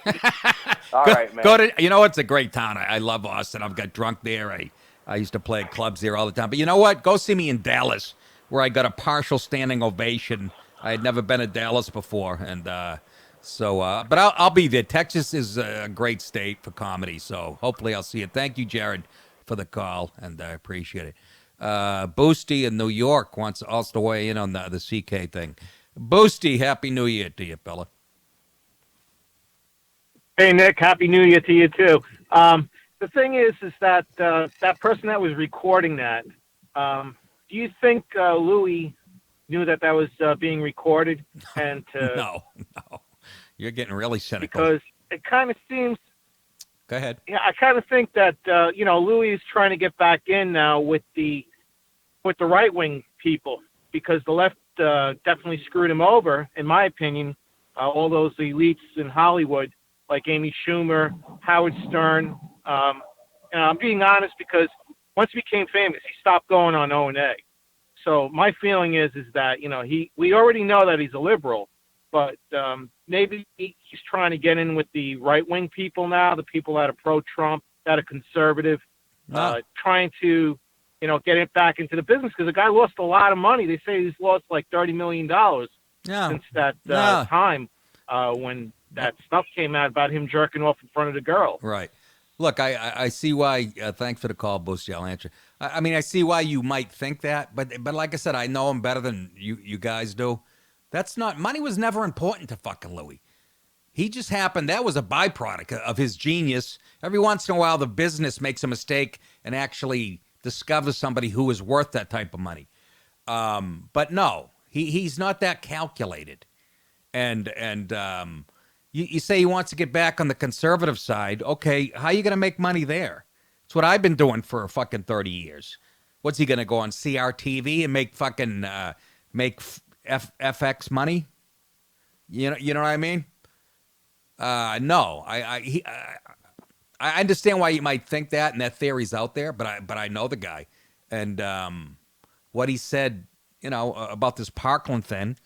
All right, man. It's a great town. I love Austin. I've got drunk there. I used to play at clubs there all the time. But you know what? Go see me in Dallas, where I got a partial standing ovation. I had never been to Dallas before, and but I'll be there. Texas is a great state for comedy, so hopefully I'll see it. Thank you, Jared, for the call, and I appreciate it. Boosty in New York wants us to weigh in on the CK thing. Boosty, Happy New Year to you, fella. Hey, Nick, Happy New Year to you, too. The thing is that that person that was recording that, do you think Louis knew that was being recorded? And No. You're getting really cynical. Because it kind of seems... Go ahead. Yeah, I kind of think that, Louis is trying to get back in now with the right-wing people, because the left definitely screwed him over, in my opinion, all those elites in Hollywood, like Amy Schumer, Howard Stern. I'm being honest, because once he became famous, he stopped going on O&A. So my feeling is that, we already know that he's a liberal, but maybe he's trying to get in with the right-wing people now, the people that are pro-Trump, that are conservative, trying to, get it back into the business, because the guy lost a lot of money. They say he's lost like $30 million since that time when that stuff came out about him jerking off in front of the girl. Right. Look, I see why. Thanks for the call, Boosty. I'll answer. I mean, I see why you might think that, but like I said, I know him better than you guys do. That's not... Money was never important to fucking Louis. He just happened... That was a byproduct of his genius. Every once in a while, the business makes a mistake and actually discovers somebody who is worth that type of money. But no, he's not that calculated. And you say he wants to get back on the conservative side. Okay, how are you going to make money there? It's what I've been doing for fucking 30 years. What's he going to go on CRTV and make fucking... FX money? You know what I mean? No, I understand why you might think that, and that theory's out there, but I know the guy, and what he said, about this Parkland thing.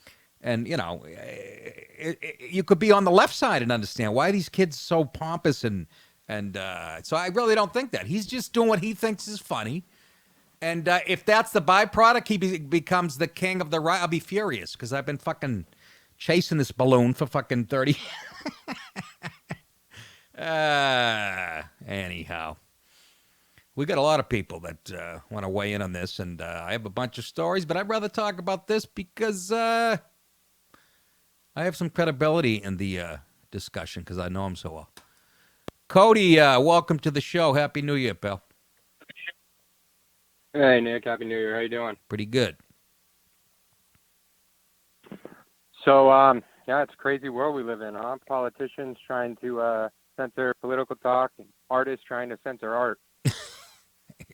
And, you could be on the left side and understand why are these kids so pompous. And so I really don't think that. He's just doing what he thinks is funny. And if that's the byproduct, he becomes the king of the right. I'll be furious because I've been fucking chasing this balloon for fucking 30. Anyhow. We got a lot of people that want to weigh in on this, and I have a bunch of stories, but I'd rather talk about this because I have some credibility in the discussion because I know him so well. Cody, welcome to the show. Happy New Year, pal. Hey, Nick. Happy New Year. How you doing? Pretty good. So, yeah, it's a crazy world we live in, huh? Politicians trying to censor political talk, and artists trying to censor art.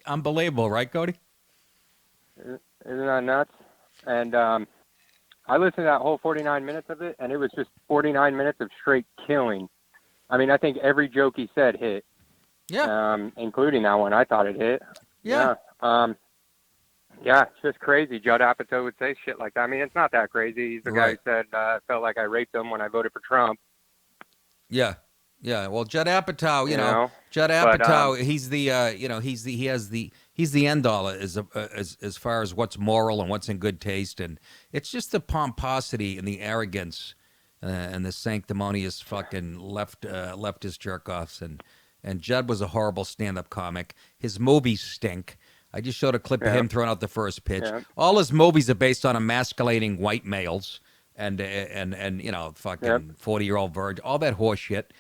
Unbelievable, right, Cody? Isn't that nuts? And I listened to that whole 49 minutes of it, and it was just 49 minutes of straight killing. I mean, I think every joke he said hit. Yeah. Including that one. I thought it hit. Yeah. Yeah, it's just crazy. Judd Apatow would say shit like that. I mean, it's not that crazy. He's the guy Right. who said, felt like I raped him when I voted for Trump. Yeah. Yeah, well, Judd Apatow, Judd but, Apatow, he's the he's the end all as far as what's moral and what's in good taste, and it's just the pomposity and the arrogance and the sanctimonious fucking leftist jerk-offs, and Judd was a horrible stand-up comic. His movies stink. I just showed a clip of him throwing out the first pitch. Yeah. All his movies are based on emasculating white males and fucking 40-year-old virgin, all that horse shit.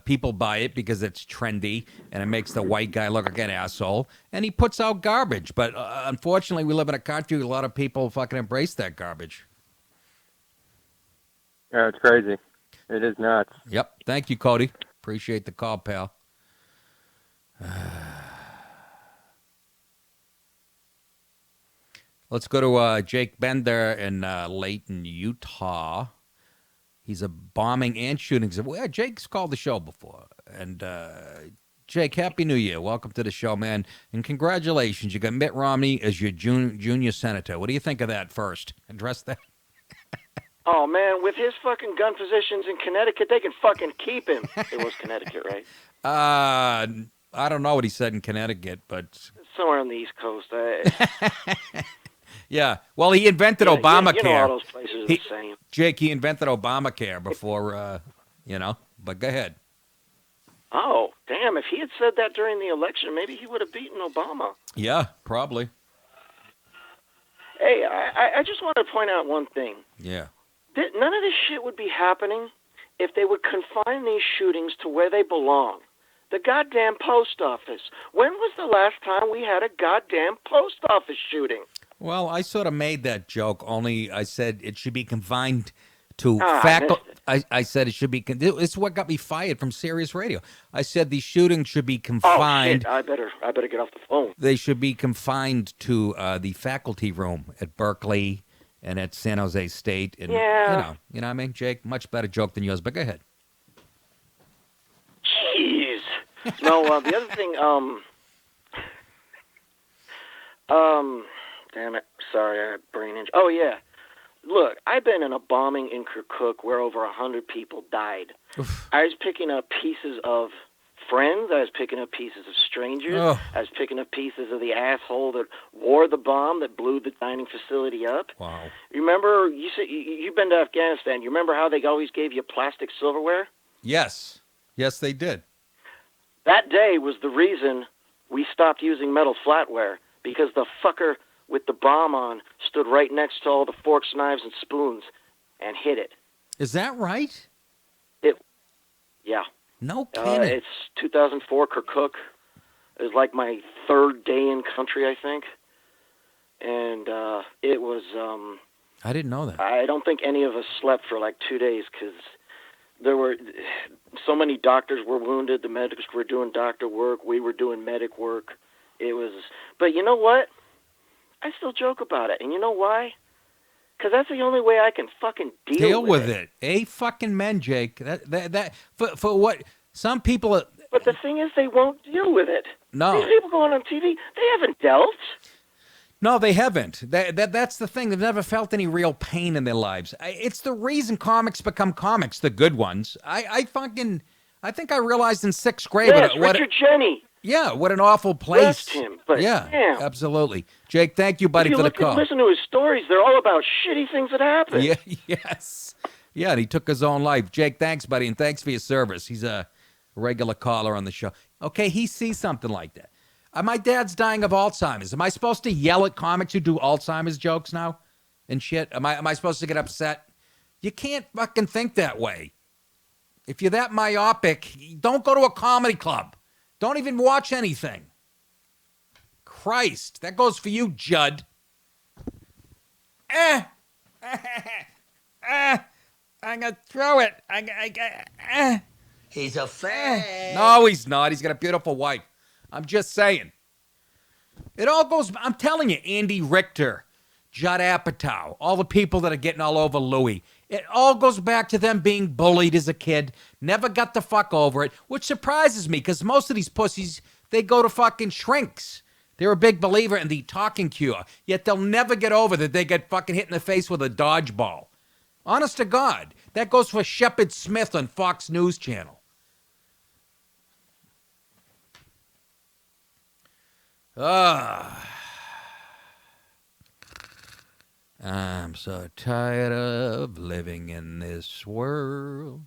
People buy it because it's trendy and it makes the white guy look like an asshole, and he puts out garbage. But unfortunately, we live in a country where a lot of people fucking embrace that garbage. Yeah, it's crazy. It is nuts. Yep. Thank you, Cody. Appreciate the call, pal. Let's go to Jake Bender in Layton, Utah. He's a bombing and shooting. Well, Jake's called the show before. And Jake, Happy New Year. Welcome to the show, man. And congratulations. You got Mitt Romney as your junior senator. What do you think of that first? Address that. Oh, man, with his fucking gun positions in Connecticut, they can fucking keep him. It was Connecticut, right? I don't know what he said in Connecticut, but... Somewhere on the East Coast. Yeah, well, he invented Obamacare. You know all those places are the same. Jake, he invented Obamacare before, but go ahead. Oh, damn, if he had said that during the election, maybe he would have beaten Obama. Yeah, probably. Hey, I just want to point out one thing. Yeah. None of this shit would be happening if they would confine these shootings to where they belong. The goddamn post office. When was the last time we had a goddamn post office shooting? Well, I sort of made that joke, only I said it should be confined to faculty. I said it should be. It's what got me fired from Sirius Radio. I said these shootings should be confined. Oh, shit. I better get off the phone. They should be confined to the faculty room at Berkeley and at San Jose State. And, yeah. You know what I mean, Jake? Much better joke than yours, but go ahead. Jeez. No, the other thing, damn it. Sorry, I had brain injury. Oh, yeah. Look, I've been in a bombing in Kirkuk where over 100 people died. Oof. I was picking up pieces of friends. I was picking up pieces of strangers. Oh. I was picking up pieces of the asshole that wore the bomb that blew the dining facility up. Wow. You remember, you said you've been to Afghanistan. You remember how they always gave you plastic silverware? Yes. Yes, they did. That day was the reason we stopped using metal flatware, because the fucker with the bomb on stood right next to all the forks, knives, and spoons and hit it. Is that right? Yeah. No kidding. It's 2004 Kirkuk. It was like my third day in country, I think. And it was... I didn't know that. I don't think any of us slept for like 2 days because there were so many doctors were wounded. The medics were doing doctor work. We were doing medic work. It was... But you know what? I still joke about it. And you know why? Because that's the only way I can fucking deal with it. Fucking men, Jake. That for what some people But the thing is, they won't deal with it. No. These people going on TV, they haven't dealt. No, they haven't. That's the thing. They've never felt any real pain in their lives. It's the reason comics become comics, the good ones. I think I realized in 6th grade. Yes, Richard Jenny. Yeah, what an awful place. Rest him, but yeah, damn. Absolutely. Jake, thank you, buddy, for the call. Listen to his stories. They're all about shitty things that happen. Yeah, yes. Yeah, and he took his own life. Jake, thanks, buddy, and thanks for your service. He's a regular caller on the show. Okay, he sees something like that. My dad's dying of Alzheimer's. Am I supposed to yell at comics who do Alzheimer's jokes now and shit? Am I supposed to get upset? You can't fucking think that way. If you're that myopic, don't go to a comedy club. Don't even watch anything. Christ, that goes for you, Judd. I'm gonna throw it. He's a fan. No, he's not. He's got a beautiful wife. I'm just saying. It all goes, I'm telling you, Andy Richter, Judd Apatow, all the people that are getting all over Louis. It all goes back to them being bullied as a kid, never got the fuck over it, which surprises me because most of these pussies, they go to fucking shrinks. They're a big believer in the talking cure, yet they'll never get over that they get fucking hit in the face with a dodgeball. Honest to God, that goes for Shepard Smith on Fox News Channel. I'm so tired of living in this world.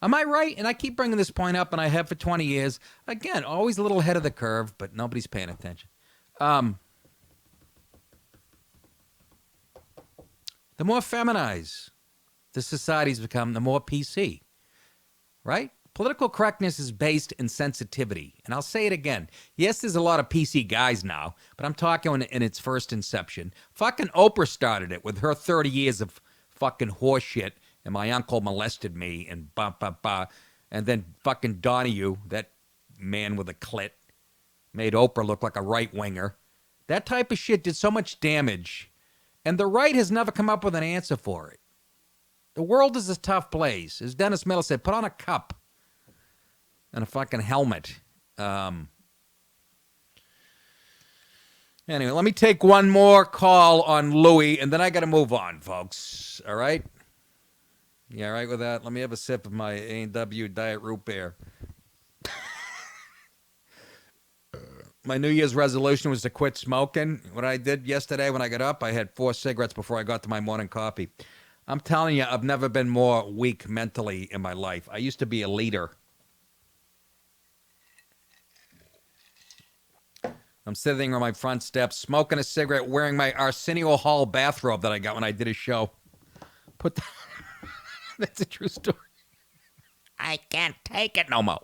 Am I right? And I keep bringing this point up, and I have for 20 years. Again, always a little ahead of the curve, but nobody's paying attention. The more feminized the society's become, the more PC, right? Political correctness is based in sensitivity. And I'll say it again. Yes, there's a lot of PC guys now, but I'm talking in its first inception. Fucking Oprah started it with her 30 years of fucking horseshit, and my uncle molested me, and and then fucking Donahue, that man with a clit, made Oprah look like a right-winger. That type of shit did so much damage, and the right has never come up with an answer for it. The world is a tough place. As Dennis Miller said, put on a cup and a fucking helmet. Anyway, let me take one more call on Louis, and then I got to move on, folks. All right? You all right with that? Let me have a sip of my A&W Diet Root Beer. My New Year's resolution was to quit smoking. What I did yesterday when I got up, I had 4 cigarettes before I got to my morning coffee. I'm telling you, I've never been more weak mentally in my life. I used to be a leader. I'm sitting on my front steps, smoking a cigarette, wearing my Arsenio Hall bathrobe that I got when I did a show. That's a true story. I can't take it no more.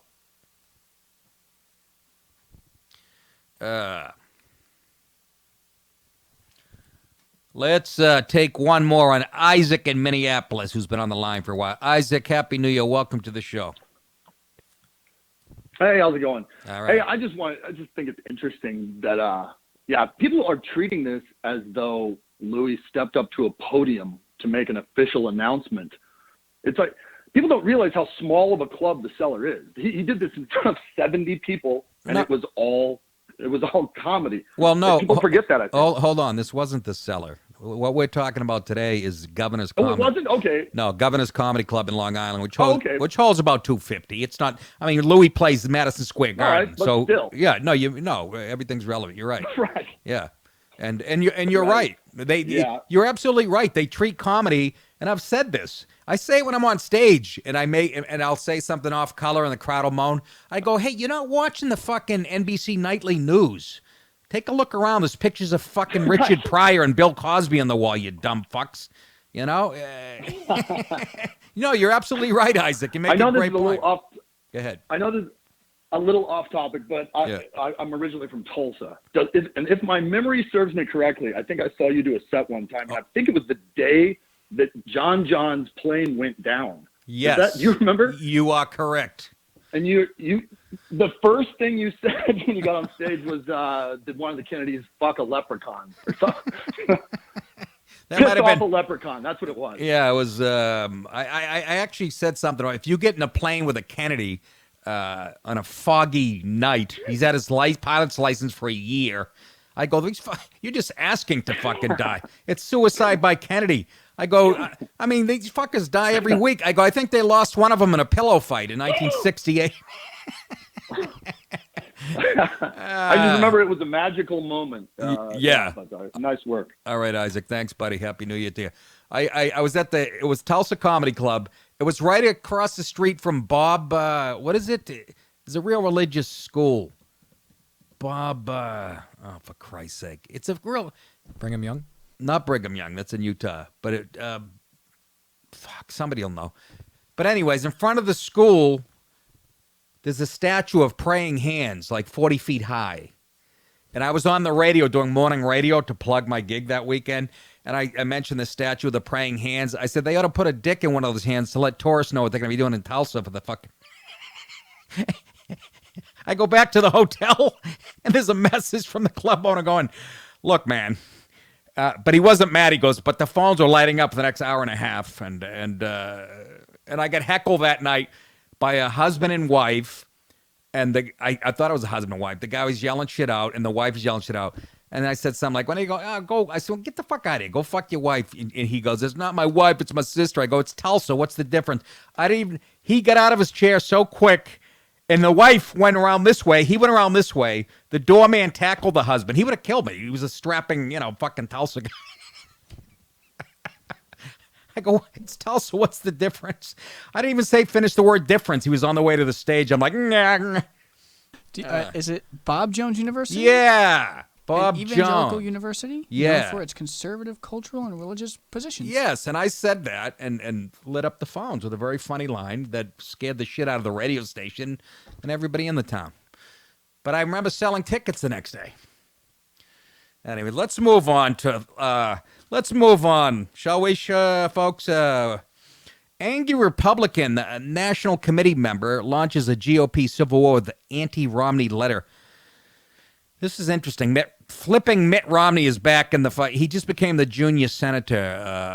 Let's take one more on Isaac in Minneapolis, who's been on the line for a while. Isaac, Happy New Year. Welcome to the show. Hey, how's it going? All right. Hey, I just think it's interesting that, people are treating this as though Louis stepped up to a podium to make an official announcement. It's like, people don't realize how small of a club the Cellar is. He did this in front of 70 people, and it was all comedy. Well, no. People forget that, I think. Hold on. This wasn't the Cellar. What we're talking about today is Governor's Comedy. Oh, it wasn't? Okay. No, Governor's Comedy Club in Long Island, which holds about 250. It's not. I mean, Louis plays Madison Square Garden, right, but so still. Yeah, no, everything's relevant. You're right. Right. Yeah, and you're right. You're absolutely right. They treat comedy, and I've said this. I say it when I'm on stage, and I'll say something off color, and the crowd will moan. I go, hey, you're not watching the fucking NBC Nightly News. Take a look around. There's pictures of fucking Richard Pryor and Bill Cosby on the wall, you dumb fucks. You know? You're absolutely right, Isaac. You make a great point. Go ahead. I know this is a little off topic, but I'm originally from Tulsa. And if my memory serves me correctly, I think I saw you do a set one time. I think it was the day that John John's plane went down. Yes. Do you remember? You are correct. And the first thing you said when you got on stage was, did one of the Kennedys fuck a leprechaun or something? That might have been a leprechaun. That's what it was. Yeah, it was. I actually said something. If you get in a plane with a Kennedy, on a foggy night. He's had his pilot's license for a year. I go, you're just asking to fucking die. It's suicide by Kennedy. I go, I mean, these fuckers die every week. I go, I think they lost one of them in a pillow fight in 1968. I just remember it was a magical moment. Yeah. Nice work. All right, Isaac. Thanks, buddy. Happy New Year to you. I was at it was Tulsa Comedy Club. It was right across the street from Bob, what is it? It's a real religious school. Bob, oh, for Christ's sake. It's a real... Brigham Young? Not Brigham Young. That's in Utah. But somebody will know. But anyways, in front of the school, there's a statue of praying hands, like 40 feet high. And I was on the radio doing morning radio to plug my gig that weekend. And I mentioned the statue of the praying hands. I said they ought to put a dick in one of those hands to let tourists know what they're going to be doing in Tulsa for the fucking... I go back to the hotel, and there's a message from the club owner going, look, man. But he wasn't mad. He goes, but the phones are lighting up for the next hour and a half. And I got heckled that night by a husband and wife. And I thought it was a husband and wife. The guy was yelling shit out, and the wife was yelling shit out. And I said something like, when he go, go. I said, well, get the fuck out of here. Go fuck your wife. And he goes, it's not my wife. It's my sister. I go, it's Tulsa. What's the difference? He got out of his chair so quick. And the wife went around this way. He went around this way. The doorman tackled the husband. He would have killed me. He was a strapping, fucking Tulsa guy. I go, it's Tulsa. What's the difference? I didn't even say finish the word difference. He was on the way to the stage. I'm like, nah. Is it Bob Jones University? Yeah. Bob Jones. Evangelical University? Yeah. Known for its conservative cultural and religious positions. Yes, and I said that and lit up the phones with a very funny line that scared the shit out of the radio station and everybody in the town. But I remember selling tickets the next day. Anyway, let's move on, shall we, folks? Angry Republican, a National Committee member, launches a GOP civil war with the anti-Romney letter. This is interesting. Flipping Mitt Romney is back in the fight. He just became the junior senator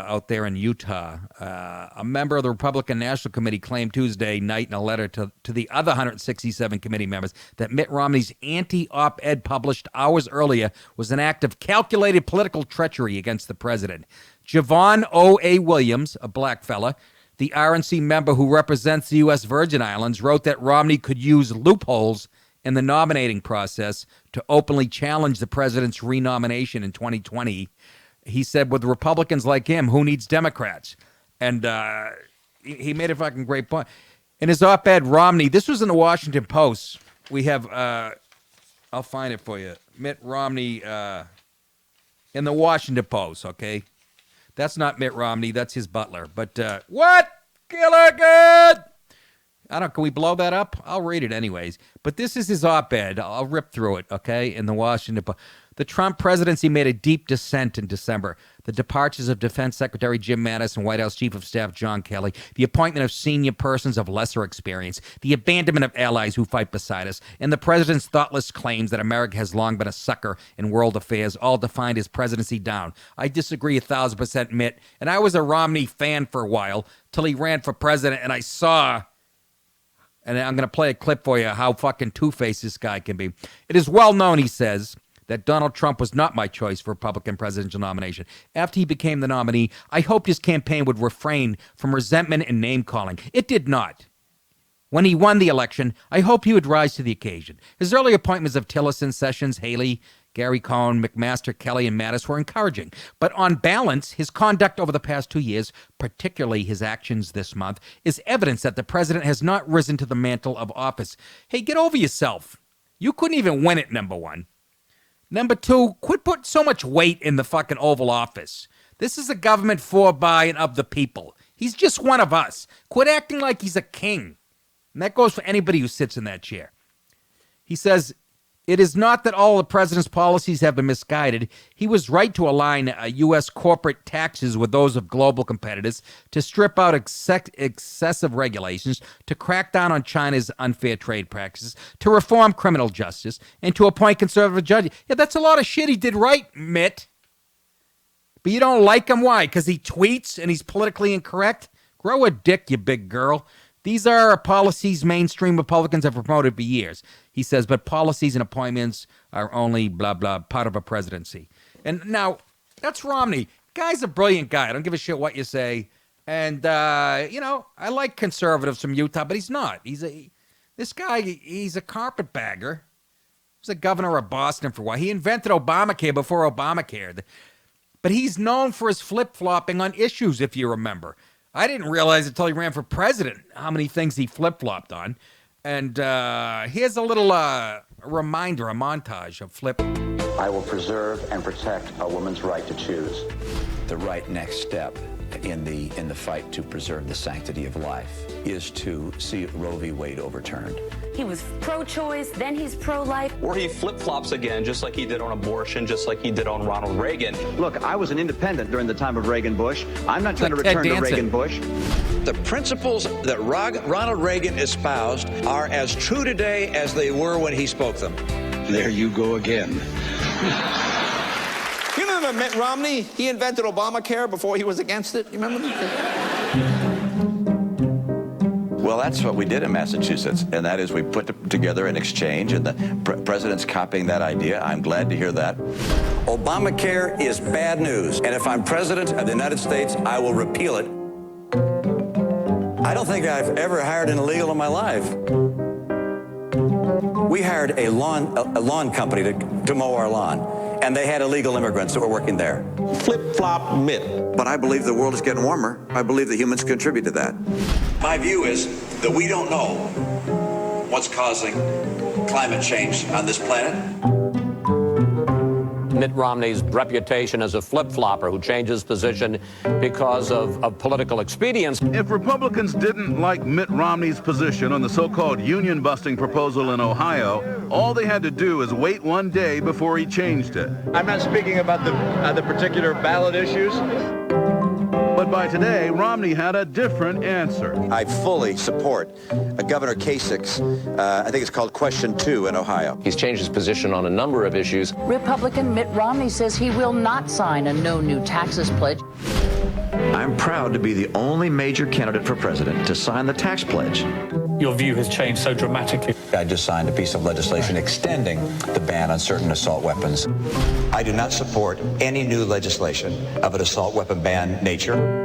out there in Utah. A member of the Republican National Committee claimed Tuesday night in a letter to the other 167 committee members that Mitt Romney's anti-op-ed published hours earlier was an act of calculated political treachery against the president. Javon O.A. Williams, a black fella, the RNC member who represents the U.S. Virgin Islands, wrote that Romney could use loopholes in the nominating process to openly challenge the president's renomination in 2020. He said, with Republicans like him, who needs Democrats? And he made a fucking great point. In his op-ed, Romney, this was in the Washington Post. We have, I'll find it for you. Mitt Romney in the Washington Post, okay? That's not Mitt Romney, that's his butler. But what? Gilligan! Can we blow that up? I'll read it anyways. But this is his op-ed. I'll rip through it, okay, in the Washington Post. The Trump presidency made a deep descent in December. The departures of Defense Secretary Jim Mattis and White House Chief of Staff John Kelly, the appointment of senior persons of lesser experience, the abandonment of allies who fight beside us, and the president's thoughtless claims that America has long been a sucker in world affairs all defined his presidency down. I disagree 1,000%, Mitt, and I was a Romney fan for a while till he ran for president, and I saw... And I'm going to play a clip for you how fucking two-faced this guy can be. It is well known, he says, that Donald Trump was not my choice for Republican presidential nomination. After he became the nominee, I hoped his campaign would refrain from resentment and name-calling. It did not. When he won the election, I hoped he would rise to the occasion. His early appointments of Tillerson, Sessions, Haley, Gary Cohn, McMaster, Kelly, and Mattis were encouraging. But on balance, his conduct over the past 2 years, particularly his actions this month, is evidence that the president has not risen to the mantle of office. Hey, get over yourself. You couldn't even win it, number one. Number two, quit putting so much weight in the fucking Oval Office. This is a government for, by, and of the people. He's just one of us. Quit acting like he's a king. And that goes for anybody who sits in that chair. He says, it is not that all the president's policies have been misguided. He was right to align U.S. corporate taxes with those of global competitors, to strip out excessive regulations, to crack down on China's unfair trade practices, to reform criminal justice, and to appoint conservative judges. Yeah, that's a lot of shit he did right, Mitt. But you don't like him? Why? Because he tweets and he's politically incorrect? Grow a dick, you big girl. These are policies mainstream Republicans have promoted for years. He says, but policies and appointments are only blah, blah, part of a presidency. And now, that's Romney. Guy's a brilliant guy. I don't give a shit what you say. And, I like conservatives from Utah, but he's not. This guy, he's a carpetbagger. He was a governor of Boston for a while. He invented Obamacare before Obamacare. But he's known for his flip-flopping on issues, if you remember. I didn't realize until he ran for president how many things he flip-flopped on. And here's a little reminder, a montage of flip. I will preserve and protect a woman's right to choose. The right next step in the fight to preserve the sanctity of life is to see Roe v. Wade overturned. He was pro-choice, then he's pro-life. Or he flip-flops again, just like he did on abortion, just like he did on Ronald Reagan. Look, I was an independent during the time of Reagan-Bush. I'm not trying to return to Reagan-Bush. The principles that Ronald Reagan espoused are as true today as they were when he spoke them. There you go again. You remember Mitt Romney? He invented Obamacare before he was against it. You remember that? Well, that's what we did in Massachusetts, and that is we put together an exchange, and the president's copying that idea. I'm glad to hear that. Obamacare is bad news, and if I'm president of the United States, I will repeal it. I don't think I've ever hired an illegal in my life. We hired a lawn company to mow our lawn. And they had illegal immigrants that were working there. Flip-flop Mitt. But I believe the world is getting warmer. I believe that humans contribute to that. My view is that we don't know what's causing climate change on this planet. Mitt Romney's reputation as a flip-flopper who changes position because of political expedience. If Republicans didn't like Mitt Romney's position on the so-called union-busting proposal in Ohio, all they had to do is wait one day before he changed it. I'm not speaking about the particular ballot issues. But by today, Romney had a different answer. I fully support Governor Kasich's, I think it's called Question 2 in Ohio. He's changed his position on a number of issues. Republican Mitt Romney says he will not sign a no new taxes pledge. I'm proud to be the only major candidate for president to sign the tax pledge. Your view has changed so dramatically. I just signed a piece of legislation extending the ban on certain assault weapons. I do not support any new legislation of an assault weapon ban nature.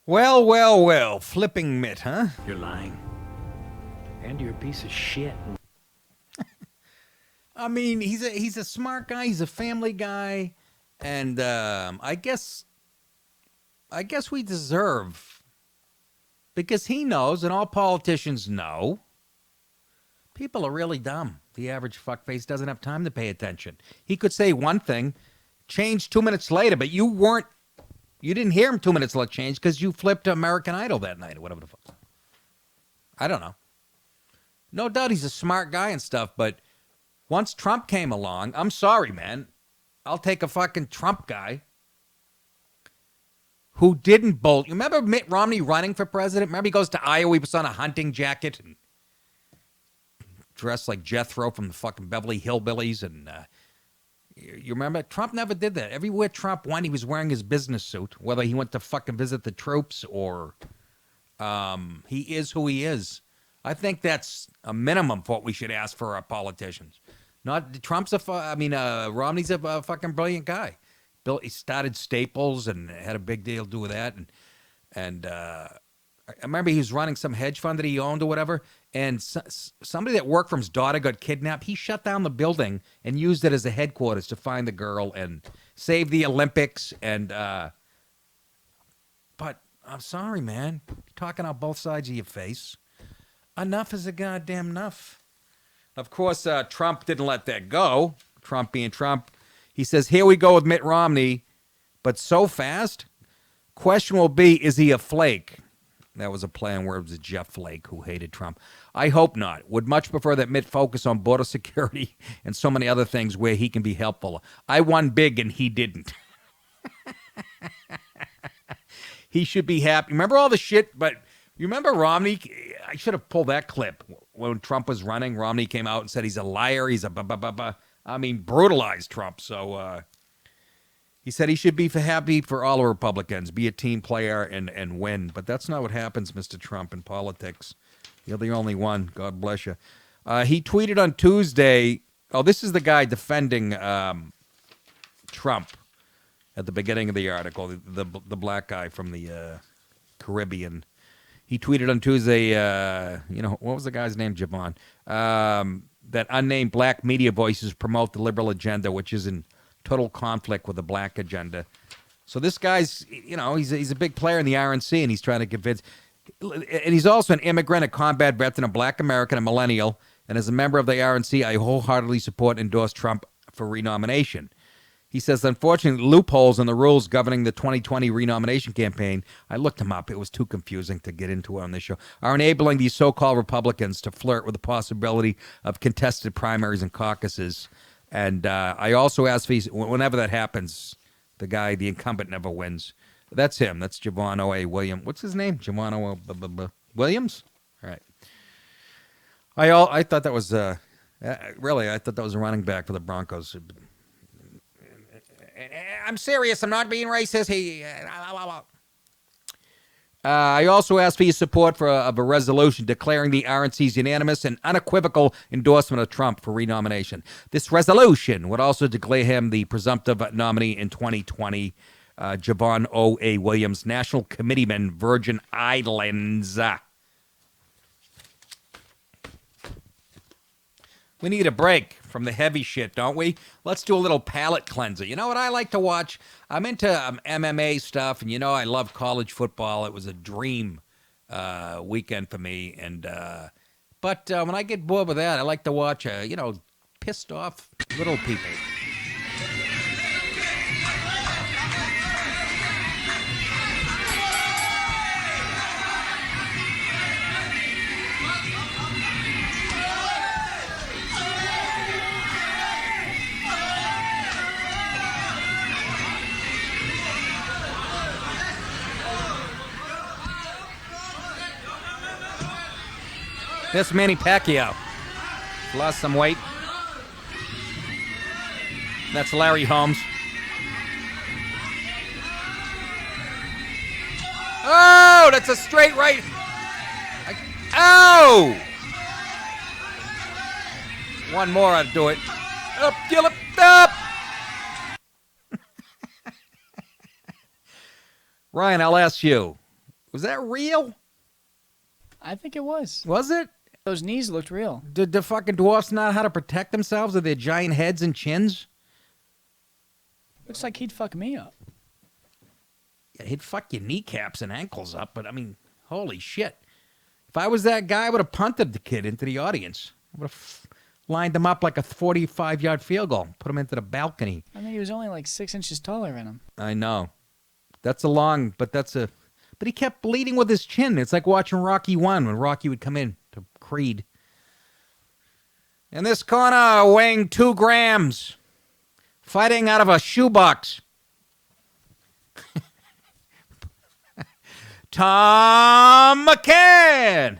Well, flipping Mitt, huh? You're lying. And you're a piece of shit. I mean, he's a smart guy. He's a family guy. And I guess we deserve, because he knows, and all politicians know, people are really dumb. The average fuckface doesn't have time to pay attention. He could say one thing, change 2 minutes later, but you didn't hear him 2 minutes later change because you flipped American Idol that night or whatever the fuck. I don't know. No doubt he's a smart guy and stuff, but once Trump came along, I'm sorry, man. I'll take a fucking Trump guy who didn't bolt. You remember Mitt Romney running for president? Remember he goes to Iowa, he puts on a hunting jacket and dressed like Jethro from the fucking Beverly Hillbillies. And you remember? Trump never did that. Everywhere Trump went, he was wearing his business suit, whether he went to fucking visit the troops or he is who he is. I think that's a minimum for what we should ask for our politicians. Not Trump's Romney's a fucking brilliant guy. He started Staples and had a big deal to do with that. And I remember he was running some hedge fund that he owned or whatever. And somebody that worked for his daughter got kidnapped. He shut down the building and used it as a headquarters to find the girl and save the Olympics. And but I'm sorry, man. You're talking out both sides of your face. Enough is a goddamn enough. Of course, Trump didn't let that go. Trump being Trump. He says, here we go with Mitt Romney, but so fast? Question will be, is he a flake? That was a play on words with Jeff Flake, who hated Trump. I hope not. Would much prefer that Mitt focus on border security and so many other things where he can be helpful. I won big and he didn't. He should be happy. Remember all the shit, but you remember Romney? I should have pulled that clip. When Trump was running, Romney came out and said he's a liar. He's a brutalized Trump. So He said he should be happy for all Republicans, be a team player and win. But that's not what happens, Mr. Trump, in politics. You're the only one. God bless you. He tweeted on Tuesday. Oh, this is the guy defending Trump at the beginning of the article, the black guy from the Caribbean. He tweeted on Tuesday, what was the guy's name, Javon? That unnamed black media voices promote the liberal agenda, which is in total conflict with the black agenda. So this guy's, he's a big player in the RNC, and he's trying to convince. And he's also an immigrant, a combat veteran, a black American, a millennial. And as a member of the RNC, I wholeheartedly support and endorse Trump for renomination. He says, unfortunately, loopholes in the rules governing the 2020 renomination campaign, I looked them up, it was too confusing to get into on this show, are enabling these so-called Republicans to flirt with the possibility of contested primaries and caucuses. And I also asked if whenever that happens, the incumbent never wins. That's him. That's Javon O.A. Williams. What's his name? Javon O.A. Williams? All right. I thought that was, really, I thought that was a running back for the Broncos. I'm serious. I'm not being racist. I also asked for your support of a resolution declaring the RNC's unanimous and unequivocal endorsement of Trump for renomination. This resolution would also declare him the presumptive nominee in 2020. Javon O.A. Williams, National Committeeman, Virgin Islands. We need a break from the heavy shit, don't we? Let's do a little palate cleanser. You know what I like to watch? I'm into MMA stuff, and I love college football. It was a dream weekend for me. But when I get bored with that, I like to watch, pissed off little people. That's Manny Pacquiao. Lost some weight. That's Larry Holmes. Oh, that's a straight right. Oh! One more, I'd do it. Up, kill it, up! Ryan, I'll ask you. Was that real? I think it was. Was it? Those knees looked real. Did the fucking dwarfs not know how to protect themselves with their giant heads and chins? Looks like he'd fuck me up. Yeah, he'd fuck your kneecaps and ankles up, but I mean, holy shit. If I was that guy, I would have punted the kid into the audience. I would have lined him up like a 45-yard field goal, put him into the balcony. I mean, he was only like 6 inches taller than him. I know. But he kept bleeding with his chin. It's like watching Rocky 1 when Rocky would come in to Creed. In this corner, weighing 2 grams, fighting out of a shoebox, Tom McCann.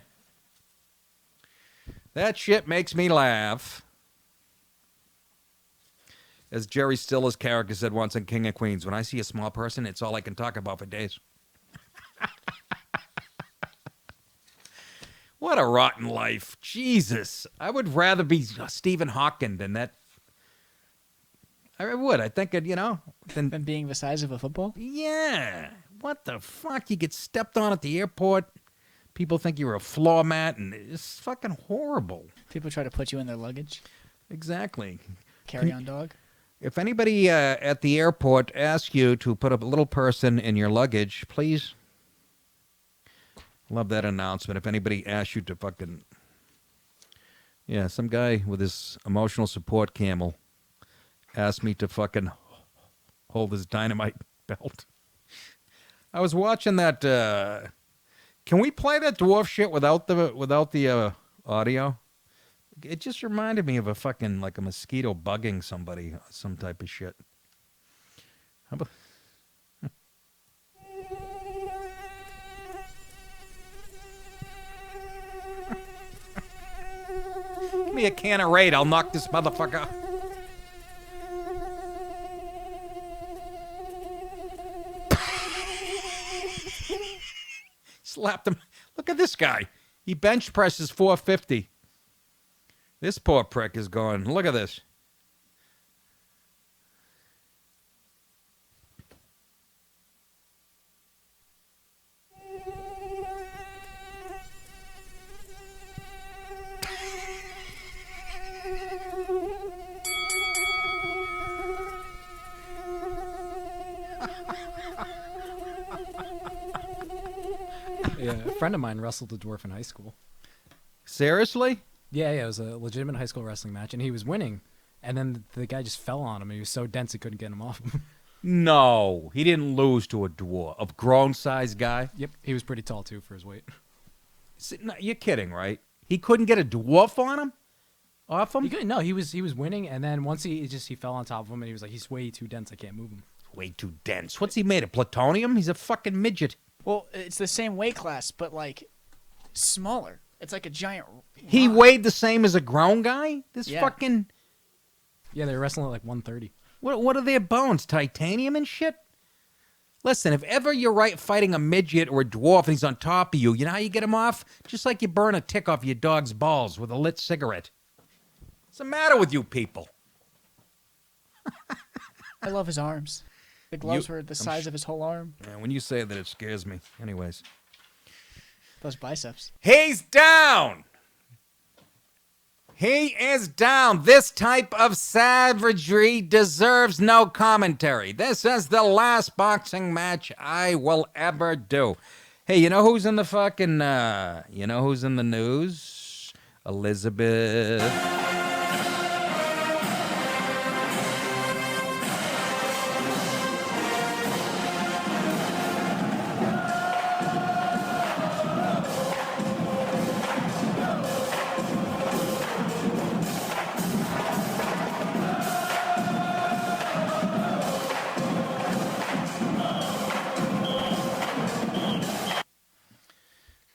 That shit makes me laugh. As Jerry Stiller's character said once in King of Queens, when I see a small person, it's all I can talk about for days. What a rotten life. Jesus. I would rather be Stephen Hawking than that. I would. I think, than being the size of a football? Yeah. What the fuck? You get stepped on at the airport. People think you're a floor mat, and it's fucking horrible. People try to put you in their luggage. Exactly. Carry-on dog. If anybody at the airport asks you to put a little person in your luggage, please. Love that announcement. If anybody asks you to fucking... Yeah, some guy with his emotional support camel asked me to fucking hold his dynamite belt. I was watching that... Can we play that dwarf shit without the audio? It just reminded me of a fucking, like a mosquito bugging somebody, some type of shit. How about... Give me a can of Raid, I'll knock this motherfucker. Slapped him. Look at this guy. He bench presses 450. This poor prick is going, look at this. Yeah, a friend of mine wrestled a dwarf in high school. Seriously? Yeah, it was a legitimate high school wrestling match, and he was winning. And then the guy just fell on him, and he was so dense he couldn't get him off him. No, he didn't lose to a dwarf. A grown-sized guy? Yep, he was pretty tall, too, for his weight. See, no, you're kidding, right? He couldn't get a dwarf on him? Off him? He was winning, and then once he fell on top of him, and he was like, he's way too dense, I can't move him. Way too dense. What's he made of, plutonium? He's a fucking midget. Well, it's the same weight class, but like smaller. It's like a giant. He weighed the same as a grown guy? This fucking... Yeah, they were wrestling at like 130. What are their bones? Titanium and shit? Listen, if ever you're fighting a midget or a dwarf and he's on top of you, you know how you get him off? Just like you burn a tick off your dog's balls with a lit cigarette. What's the matter with you people? I love his arms. The gloves were the size of his whole arm. Yeah, when you say that, it scares me. Anyways. Those biceps. He's down! He is down. This type of savagery deserves no commentary. This is the last boxing match I will ever do. Hey, you know who's in the fucking, you know who's in the news? Elizabeth.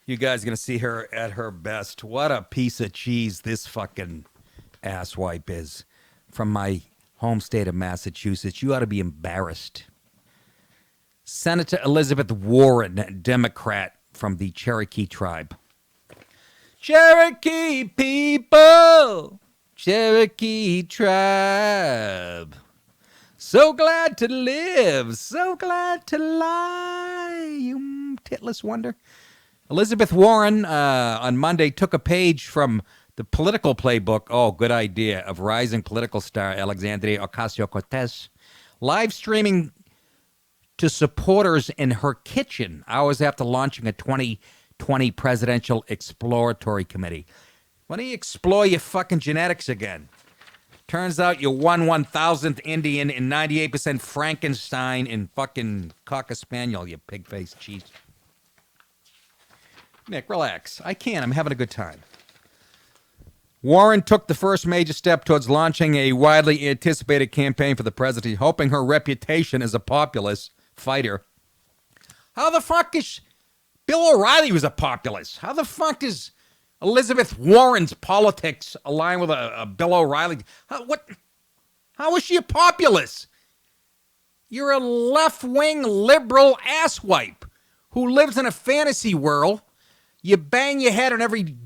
You guys are going to see her at her best. What a piece of cheese this fucking asswipe is. From my home state of Massachusetts. You ought to be embarrassed. Senator Elizabeth Warren, Democrat from the Cherokee tribe. Cherokee people, Cherokee tribe. So glad to live, so glad to lie, you titless wonder. Elizabeth Warren on Monday took a page from the political playbook, oh, good idea, of rising political star Alexandria Ocasio-Cortez, live streaming to supporters in her kitchen hours after launching a 2020 presidential exploratory committee. Why don't you explore your fucking genetics again? Turns out you're 1/1000th Indian and 98% Frankenstein and fucking Cocker Spaniel, you pig-faced cheese. Nick, relax. I can't. I'm having a good time. Warren took the first major step towards launching a widely anticipated campaign for the presidency, hoping her reputation as a populist fighter. How the fuck is... Bill O'Reilly was a populist. How the fuck is Elizabeth Warren's politics align with a Bill O'Reilly? How is she a populist? You're a left-wing liberal asswipe who lives in a fantasy world. You bang your head on every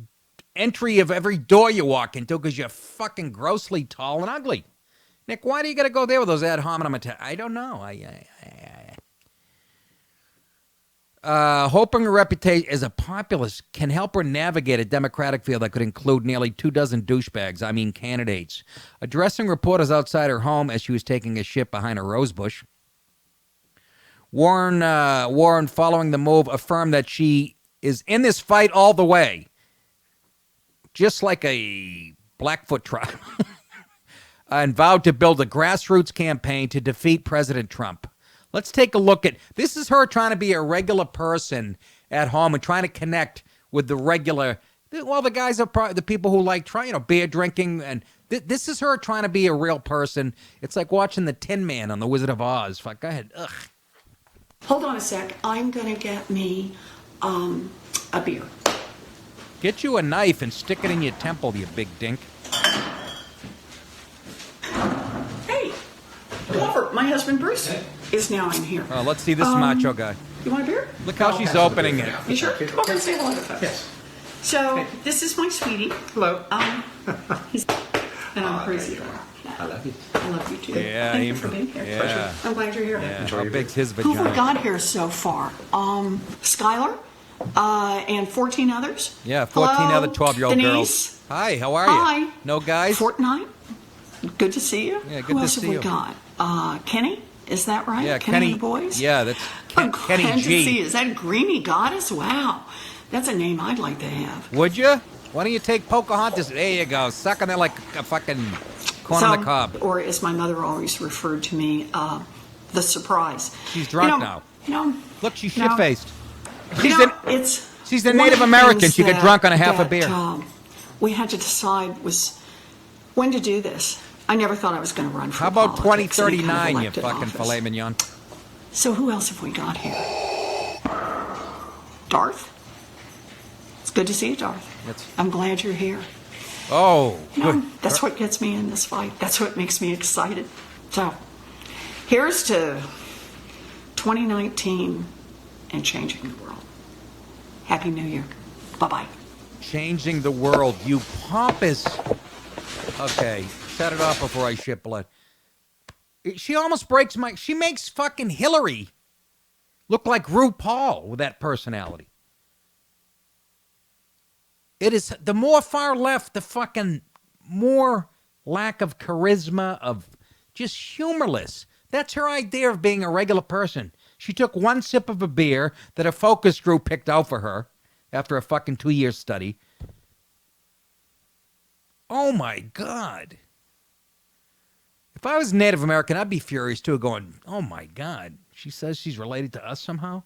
entry of every door you walk into because you're fucking grossly tall and ugly. Nick, why do you got to go there with those ad hominem attacks? I don't know. Hoping her reputation as a populist can help her navigate a Democratic field that could include nearly 24 douchebags, candidates. Addressing reporters outside her home as she was taking a shit behind a rose bush. Warren, following the move, affirmed that she is in this fight all the way, just like a Blackfoot tribe, and vowed to build a grassroots campaign to defeat President Trump. Let's take a look at, this is her trying to be a regular person at home and trying to connect with the regular, well, the guys are the people who like beer drinking, and this is her trying to be a real person. It's like watching the Tin Man on The Wizard of Oz. Fuck, go ahead. Ugh. Hold on a sec. I'm going to get me a beer. Get you a knife and stick it in your temple, you big dink. Hey, Glover, my husband Bruce. is now in here. Oh, let's see this macho guy. You want a beer? Look how she's opening it. You sure? Come over and say hello to folks. Yes. So, this is my sweetie. Hello. And I'm crazy about her. I love you. I love you too. Yeah, Thank you for being here. yeah. I'm glad you're here. Yeah. How big's his Who vagina? we got here so far? Skylar, and 14 others. Yeah, 14 Hello, other 12-year-old Denise. girls. Hi, how are you? Hi. No guys? Fortnite. Good to see you. Yeah, good Who to else see have we you. got? Kenny, is that right? Yeah, Kenny and the boys? Yeah, that's Kenny Glad to see G. you. Is that Greeny Goddess? Wow. That's a name I'd like to have. Would you? Why don't you take Pocahontas? There you go. Sucking it like a fucking corn on the cob. Or as my mother always referred to me, the surprise. She's drunk now. Look, she's shit-faced. She's a Native American. She get drunk on a half a beer. We had to decide was when to do this. I never thought I was going to run for How about politics, any kind of 2039, you elected fucking office. filet mignon? So who else have we got here? Darth? It's good to see you, Darth. I'm glad you're here. Oh, No, that's what gets me in this fight. That's what makes me excited. So, here's to 2019 and changing the world. Happy New Year. Bye-bye. Changing the world, you pompous. Okay, shut it off before I shit blood. She almost breaks my... She makes fucking Hillary look like RuPaul with that personality. It is the more far left, the fucking more lack of charisma, of just humorless. That's her idea of being a regular person. She took one sip of a beer that a focus group picked out for her after a fucking 2-year study. Oh my God. If I was Native American, I'd be furious too, going, oh my God, she says she's related to us somehow?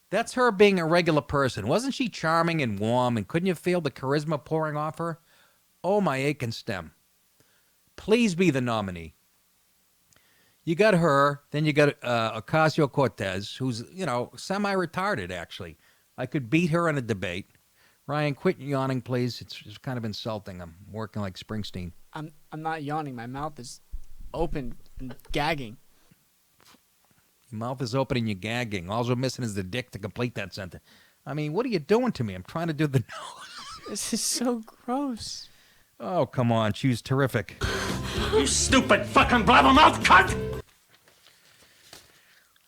That's her being a regular person. Wasn't she charming and warm, and couldn't you feel the charisma pouring off her? Oh, my aching stem. Please be the nominee. You got her, then you got Ocasio-Cortez, who's, semi-retarded, actually. I could beat her in a debate. Ryan, quit yawning, please. It's kind of insulting. I'm working like Springsteen. I'm not yawning. My mouth is open and gagging. Your mouth is open and you're gagging. All we're missing is the dick to complete that sentence. I mean, what are you doing to me? I'm trying to do the nose. This is so gross. Oh, come on. She was terrific. You stupid fucking blabbermouth cunt!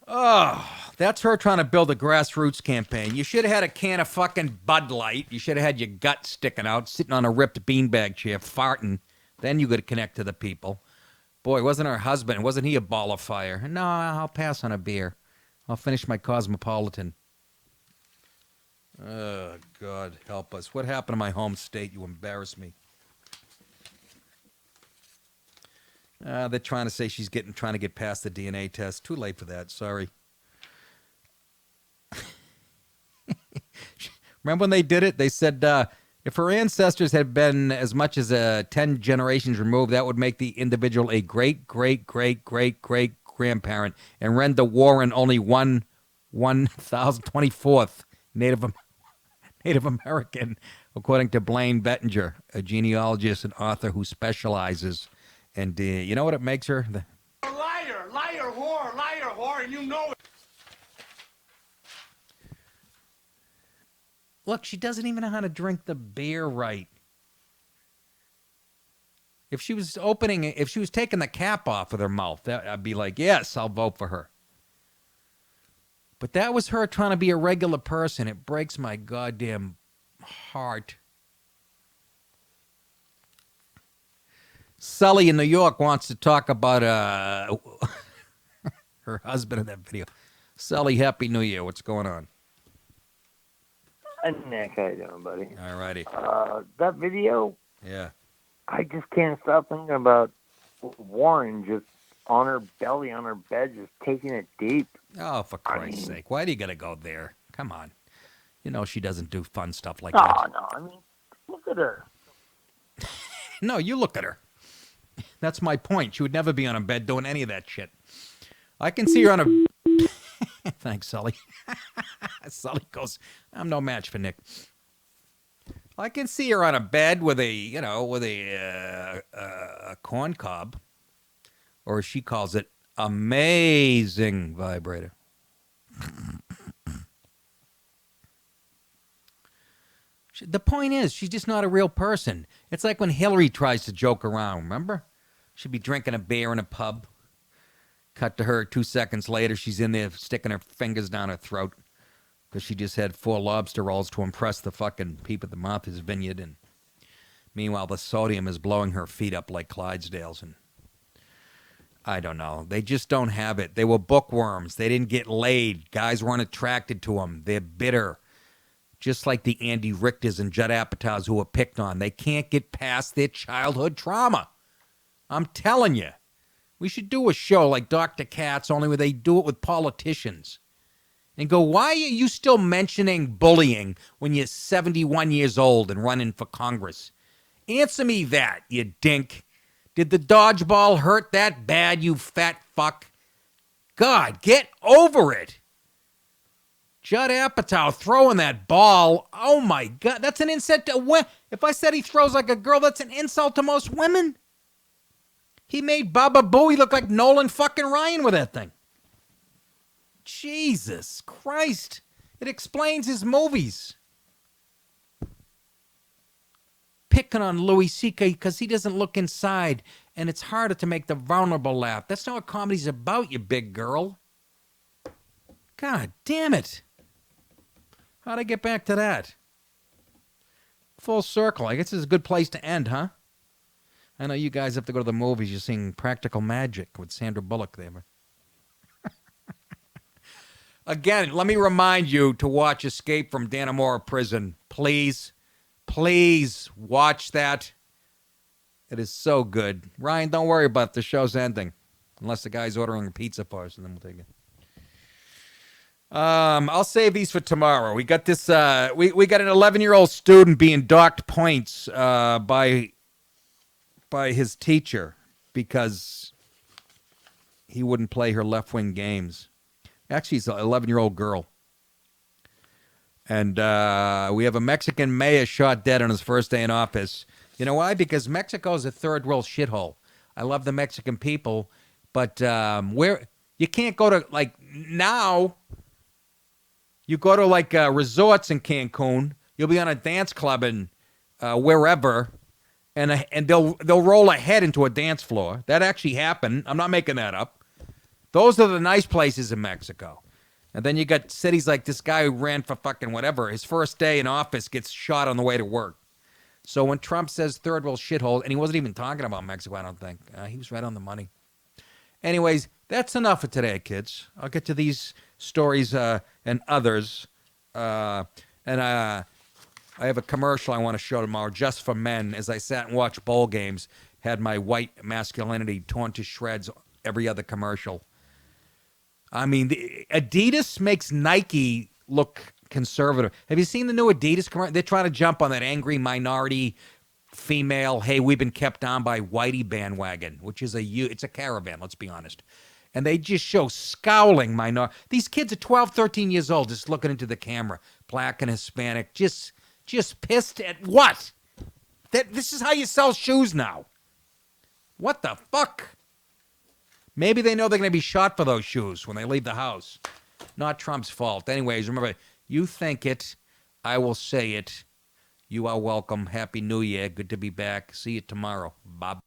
Oh, that's her trying to build a grassroots campaign. You should have had a can of fucking Bud Light. You should have had your gut sticking out, sitting on a ripped beanbag chair, farting. Then you could connect to the people. Boy, wasn't her husband, wasn't he a ball of fire? No, I'll pass on a beer. I'll finish my Cosmopolitan. Oh, God, help us. What happened to my home state? You embarrass me. They're trying to say she's trying to get past the DNA test. Too late for that. Sorry. Remember when they did it? They said if her ancestors had been as much as 10 generations removed, that would make the individual a great-great-great-great-great-grandparent and render Warren only 1,024th Native American, according to Blaine Bettinger, a genealogist and author who specializes in DNA. You know what it makes her? Liar, whore, and you know it. Look, she doesn't even know how to drink the beer right. If she was taking the cap off with her mouth, I'd be like, yes, I'll vote for her. But that was her trying to be a regular person. It breaks my goddamn heart. Sully in New York wants to talk about her husband in that video. Sully, Happy New Year. What's going on? Nick, how you doing, buddy? All righty. That video, Yeah. I just can't stop thinking about Warren just on her belly, on her bed, just taking it deep. Oh, for Christ's sake. Why do you got to go there? Come on. You know she doesn't do fun stuff like that. No, I mean, look at her. No, you look at her. That's my point. She would never be on a bed doing any of that shit. I can see her on a... Thanks, Sully. Sully goes, I'm no match for Nick. I can see her on a bed with a corn cob or as she calls it, amazing vibrator. The point is, she's just not a real person. It's like when Hillary tries to joke around, remember? She'd be drinking a beer in a pub. Cut to her 2 seconds later, she's in there sticking her fingers down her throat because she just had 4 lobster rolls to impress the fucking people at the Martha's Vineyard. And meanwhile, the sodium is blowing her feet up like Clydesdales. And I don't know. They just don't have it. They were bookworms. They didn't get laid. Guys weren't attracted to them. They're bitter. Just like the Andy Richters and Judd Apatows who were picked on. They can't get past their childhood trauma. I'm telling you. We should do a show like Dr. Katz, only where they do it with politicians. And go, why are you still mentioning bullying when you're 71 years old and running for Congress? Answer me that, you dink. Did the dodgeball hurt that bad, you fat fuck? God, get over it. Judd Apatow throwing that ball. Oh, my God. That's an insult to women. If I said he throws like a girl, that's an insult to most women. He made Baba Booey look like Nolan fucking Ryan with that thing. Jesus Christ. It explains his movies. Picking on Louis C.K. because he doesn't look inside, and it's harder to make the vulnerable laugh. That's not what comedy's about, you big girl. God damn it. How'd I get back to that? Full circle. I guess it's a good place to end, huh? I know you guys have to go to the movies. You're seeing Practical Magic with Sandra Bullock there. Again, let me remind you to watch Escape from Dannemora Prison. Please, please watch that. It is so good. Ryan, don't worry about it. The show's ending. Unless the guy's ordering a pizza for us, and then we'll take it. I'll save these for tomorrow. We got this. We got an 11-year-old student being docked points by his teacher because he wouldn't play her left-wing games. Actually, it's an 11-year-old girl. And we have a Mexican mayor shot dead on his first day in office. You know why? Because Mexico's a third-world shithole. I love the Mexican people, but where you can't go to, like, now. You go to, like, resorts in Cancun. You'll be on a dance club in wherever, and they'll roll a head into a dance floor. That actually happened. I'm not making that up. Those are the nice places in Mexico. And then you got cities like this guy who ran for fucking whatever. His first day in office gets shot on the way to work. So when Trump says third world shithole, and he wasn't even talking about Mexico, I don't think. He was right on the money. Anyways, that's enough for today, kids. I'll get to these stories and others. I have a commercial I want to show tomorrow just for men. As I sat and watched bowl games, had my white masculinity torn to shreds every other commercial. I mean, Adidas makes Nike look conservative. Have you seen the new Adidas commercial? They're trying to jump on that angry minority female, hey, we've been kept down by whitey bandwagon, which is it's a caravan, let's be honest. And they just show scowling minority. These kids are 12, 13 years old, just looking into the camera, black and Hispanic, just pissed at what? This is how you sell shoes now. What the fuck? Maybe they know they're going to be shot for those shoes when they leave the house. Not Trump's fault. Anyways, remember, you think it, I will say it. You are welcome. Happy New Year. Good to be back. See you tomorrow. Bye.